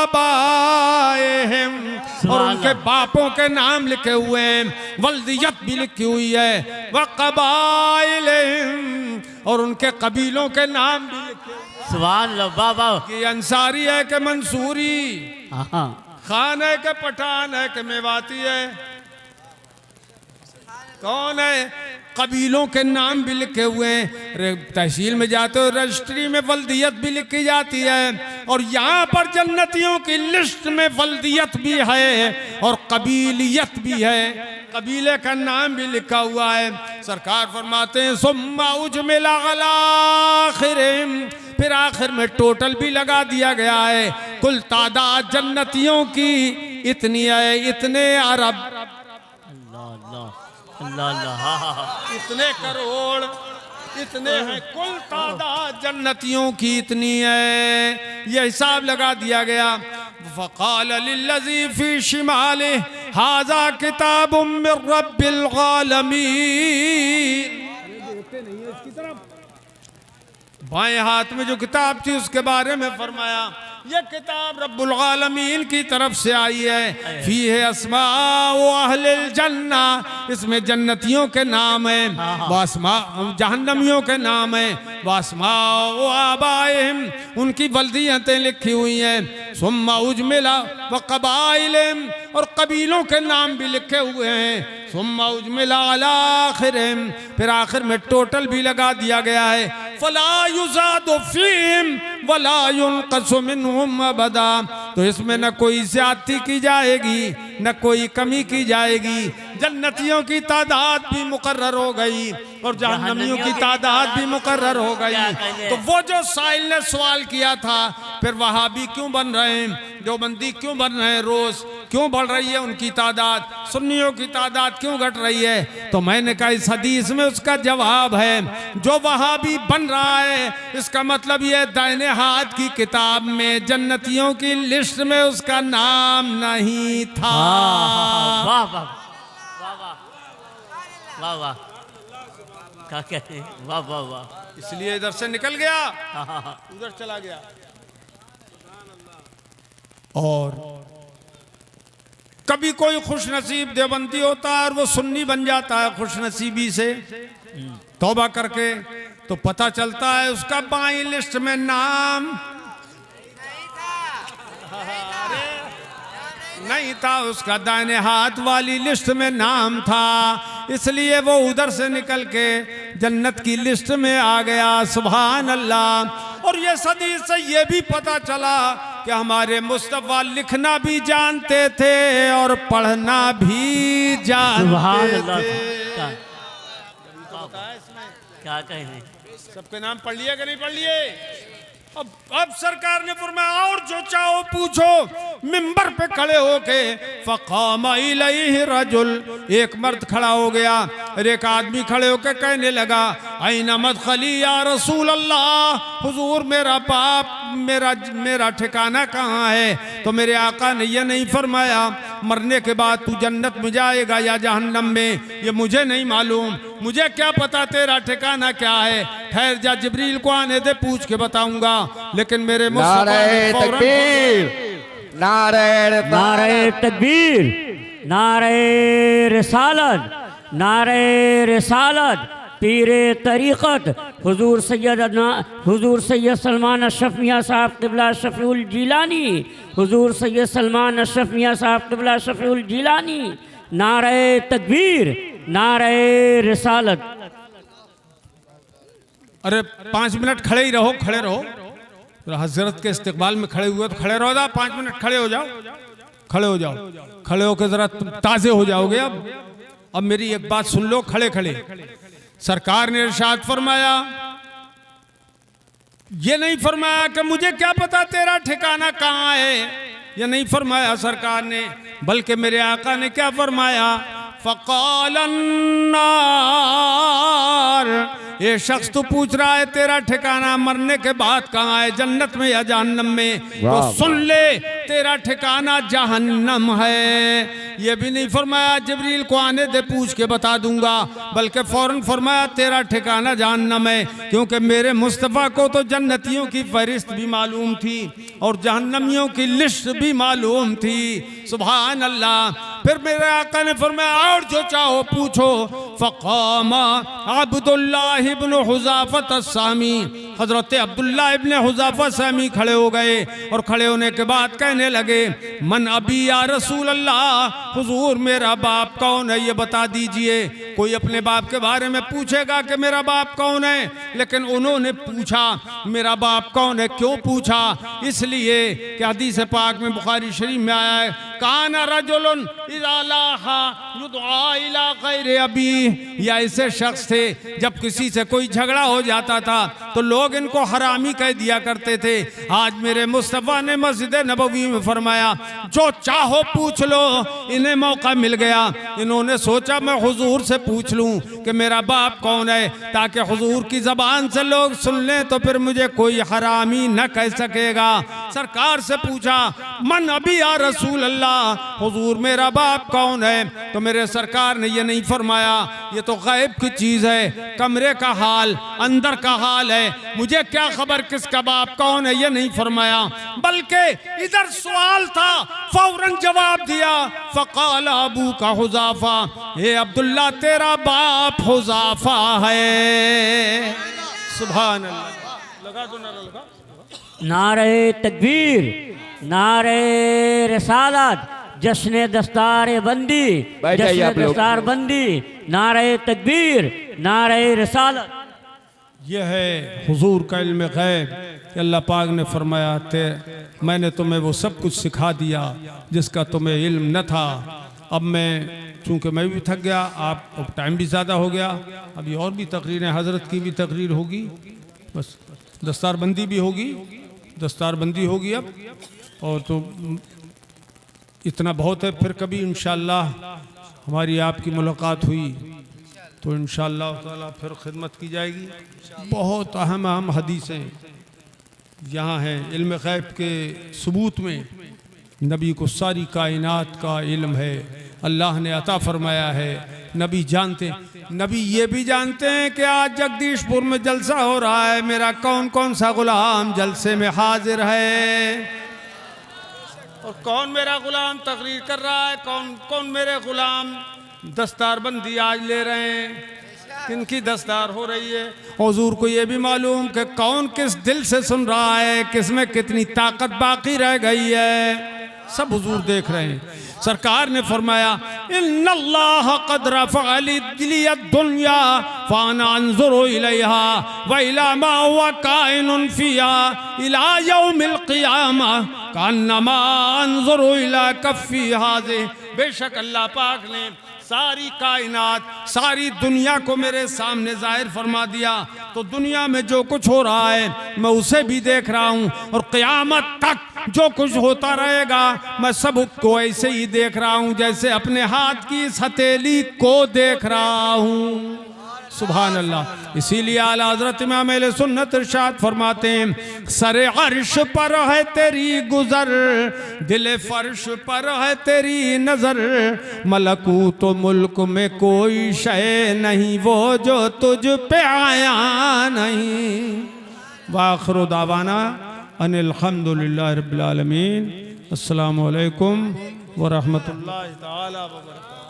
आबाइहिम, और उनके बापों के नाम लिखे हुए हैं। वल्दियत भी लिखी हुई है। वक़बाइलिहिम, और उनके कबीलों के नाम भी लिखे हुए हैं। सुभान अल्लाह, वाह वाह। कि अंसारी है कि मंसूरी, हाँ, खान है कि पठान है कि मेवाती है, कौन है? कबीलों के नाम भी लिखे हुए हैं। तहसील में जाते हो, रजिस्ट्री में वल्दियत भी लिखी जाती है, और यहाँ पर जन्नतियों की लिस्ट में वल्दियत भी है और कबीलियत भी है, कबीले का नाम भी लिखा हुआ है। सरकार फरमाते हैं, सुम्मा उजमिला अला आखिरिहिम, फिर आखिर में टोटल भी लगा दिया गया है। कुल तादाद जन्नतियों की इतनी है, इतने अरब, अल्लाह अल्लाह, इतने करोड़, इतने हैं। कुल तादाद जन्नतियों की इतनी है, यह हिसाब लगा दिया गया। फ़क़ाल लिल्लज़ी फ़ी शिमालिहि हाज़ा किताबुम मिर रब्बिल आलमीन। देखते नहीं है इसकी तरफ। बाएं हाथ में जो किताब थी उसके बारे में फरमाया ये किताब रब्बुल आलमीन की तरफ से आई है। फी है अस्मा अहलिल जन्ना, इसमें जन्नतियों के नाम है, वास्मा जहन्नमियों के नाम है, वास्मा आबाइहिम, उनकी बल्दियतें लिखी हुई हैं, सुम्मा उजमिला व कबाइलिम, और कबीलों के नाम भी लिखे हुए हैं, सुम्मा उजमिला अला आखिरिम, फिर आखिर में टोटल भी लगा दिया गया है। फला युज़ादु फीहिम वला युनक़सु मिनहुम अबदा, तो इसमें न कोई ज्यादती की जाएगी न कोई कमी की जाएगी। जन्नतियों की तादाद भी मुकर्रर हो गई और जहन्नमियों की तादाद भी मुकर्रर हो गई। तो वो जो साइल ने सवाल किया था फिर वहाबी क्यों बन रहे हैं, देवबंदी क्यों बन रहे हैं, रोज क्यों बढ़ रही है उनकी तादाद, सुन्नियों की तादाद क्यों घट रही है, तो मैंने कहा इस हदीस में उसका जवाब है। जो वहाबी बन रहा है इसका मतलब ये दाहिने हाथ की किताब में जन्नतियों की लिस्ट में उसका नाम नहीं था। वाह वाह वाह वाह वाह वाह, क्या कहते हैं, वाह वाह वाह, इसलिए इधर से निकल गया उधर चला गया। और कभी कोई खुश नसीब देवबंदी होता है और वो सुन्नी बन जाता है खुश नसीबी से तौबा करके, तो पता चलता है उसका बाई लिस्ट में नाम नहीं था, उसका दाहिने हाथ वाली लिस्ट में नाम था, इसलिए वो उधर से निकल के जन्नत की लिस्ट में आ गया। सुभान अल्लाह। और ये सदी से ये भी पता चला कि हमारे मुस्तफा लिखना भी जानते थे और पढ़ना भी जानते थे। क्या कहें, सबके नाम पढ़ लिए कि नहीं पढ़ लिए? अब सरकार ने फरमाया और जो चाहो पूछो। मिंबर पे खड़े होके फ़क़ामा इलैहि रजुल, एक मर्द खड़ा हो गया और एक आदमी खड़े होके कहने लगा ऐना मदखली या रसूल अल्लाह, हुजूर मेरा बाप मेरा ठिकाना कहाँ है? तो मेरे आका ने यह नहीं फरमाया मरने के बाद तू जन्नत में जाएगा या जहन्नम में, ये मुझे नहीं मालूम, मुझे क्या पता तेरा ठिकाना क्या है, ठहर जा जिब्रील को आने दे पूछ के बताऊंगा। लेकिन मेरे नारे तकबीर, नारे नारे तकबीर, नारे रिसालत, नारे रिसालत, पीरे तरीक़त हुजूर सैयद सलमान अशरफ मियाँ साहब क़िबला शफ़ीउल जिलानी, हुजूर सैयद सलमान अशरफ मियाँ साहब क़िबला शफ़ीउल जिलानी, नारे तकबीर, नारे रिसालत। अरे 5 मिनट खड़े ही रहो, खड़े रहो, हजरत के इस्तकबाल में खड़े हुए तो खड़े रहो, 5 मिनट खड़े हो जाओ, खड़े हो जाओ, खड़े होकर जरा ताज़े हो जाओगे। अब मेरी एक बात सुन लो, खड़े खड़े। सरकार ने इरशाद फरमाया, ये नहीं फरमाया कि मुझे क्या पता तेरा ठिकाना कहाँ है, ये नहीं फरमाया सरकार ने, बल्कि मेरे आका ने क्या फरमाया, फ़क़ाल अन्नार, ये शख्स तो पूछ रहा है तेरा ठिकाना मरने के बाद कहाँ है, जन्नत में या जहन्नम में, तो सुन ले तेरा ठिकाना जहन्नम है। ये भी नहीं फरमाया जिब्रील को आने दे पूछ के बता दूंगा, बल्कि फौरन फरमाया तेरा ठिकाना जहन्नम है, क्योंकि मेरे मुस्तफ़ा को तो जन्नतियों की फहरिस्त भी मालूम थी और जहन्नमियों की लिस्ट भी मालूम थी। सुभान अल्लाह। फिर मेरे आका ने फरमाया और जो चाहो पूछो। फ़क़ामा अब्दुल्लाह इब्न हुज़ाफ़ा अस्सामी, हज़रत अब्दुल्लाह इब्न हुज़ाफ़ा सामी खड़े हो गए और खड़े होने के बाद कहने लगे मन अबी या रसूल अल्लाह, हुजूर मेरा बाप कौन है ये बता दीजिए। कोई अपने बाप के बारे में पूछेगा कि मेरा बाप कौन है, लेकिन उन्होंने पूछा मेरा बाप कौन है। क्यों पूछा? इसलिए कि हदीस पाक में बुखारी शरीफ में आया है काना रजुलन इज़ा लाहा युदआ इला गैरि अबी, या ऐसे शख्स थे जब किसी से कोई झगड़ा हो जाता था तो लोग इनको हरामी कह दिया करते थे। आज मेरे मुस्तफ़ा ने मस्जिद नबवी में फरमाया जो चाहो पूछ लो, इन्हें मौका मिल गया। इन्होंने सोचा मैं हुजूर से पूछ लूं कि कि मेरा बाप कौन है, ताकि हुजूर की ज़बान से लोग सुन लें तो फिर मुझे कोई हरामी न कह सकेगा। सरकार से पूछा मन अभी या रसूल अल्लाह, हुजूर मेरा बाप कौन है? तो मेरे सरकार ने ये नहीं फरमाया, ये तो गैब की चीज़ है, कमरे का हाल, अंदर का हाल है, मुझे क्या खबर किसका बाप कौन है, ये नहीं फरमाया। बल्कि इधर सवाल था, फौरन जवाब दिया, फ़क़ाल अबू का हुज़ाफ़ा, हे अब्दुल्ला तेरा बाप हुज़ाफ़ा है। सुभान अल्लाह। लगा दो नारा, लगा। नारे तकबीर, नारे रिसालत, जश्न दस्तार बंदी, बैठ जाइए जश्न आप लोग। दस्तार बंदी, नारे तकबीर, नारे रिसालत। यह है हुजूर का इल्म गैब कि अल्लाह पाक ने फरमाया मैंने तुम्हें वो सब कुछ सिखा दिया जिसका तुम्हें इल्म न था। अब मैं चूँकि मैं भी थक गया, आप अब टाइम भी ज़्यादा हो गया, अभी और भी तकरीरें, हज़रत की भी तकरीर होगी, बस दस्तारबंदी भी होगी, दस्तारबंदी होगी अब, और तो इतना बहुत है। फिर कभी इंशाअल्लाह हमारी आपकी मुलाकात हुई तो इंशाअल्लाह ताला फिर खिदमत की जाएगी। बहुत अहम अहम हदीसें यहाँ हैं। इल्म गैब के सबूत में नबी को सारी कायनात का इल्म है, अल्लाह ने अता फरमाया है। नबी जानते, नबी ये भी जानते हैं कि आज जगदीशपुर में जलसा हो रहा है, मेरा कौन कौन सा गुलाम जलसे में हाजिर है, और कौन मेरा गुलाम तकरीर कर रहा है, कौन कौन मेरे गुलाम दस्तारबंदी आज ले रहे हैं, किनकी दस्तार हो रही है। हुजूर को ये भी मालूम कि कौन किस दिल से सुन रहा है, किस में कितनी ताकत बाकी रह गई है, सब हुजूर देख रहे हैं। सरकार ने फरमाया इन्नल्लाह क़द रफ़अ लिया दुनिया फ़अना अंज़ुरु इलैहा व इला मा हुवा काइनुन फ़ीहा इला यौमिल क़ियामा कअन्नमा अंज़ुरु इला कफ़्फ़ी हाज़िह। बेशक अल्लाह पाक ने सारी कायनात, सारी दुनिया को मेरे सामने जाहिर फरमा दिया, तो दुनिया में जो कुछ हो रहा है मैं उसे भी देख रहा हूँ, और क़यामत तक जो कुछ होता रहेगा मैं सब को ऐसे ही देख रहा हूँ जैसे अपने हाथ की इस हथेली को देख रहा हूँ। सुभान अल्लाह। इसीलिए आला हज़रत इमाम अहले सुन्नत इरशाद फरमाते हैं सरे अर्श पर है तेरी गुज़र, दिल फर्श पर है तेरी नज़र, मलकूत मुल्क में कोई शय नहीं वो जो तुझ पे आया नहीं। वाखिरु दावाना अनिल हम्दुलिल्लाहि रब्बिल आलमीन। अस्सलामु अलैकुम व रहमतुल्लाहि तआला व बरकातहू।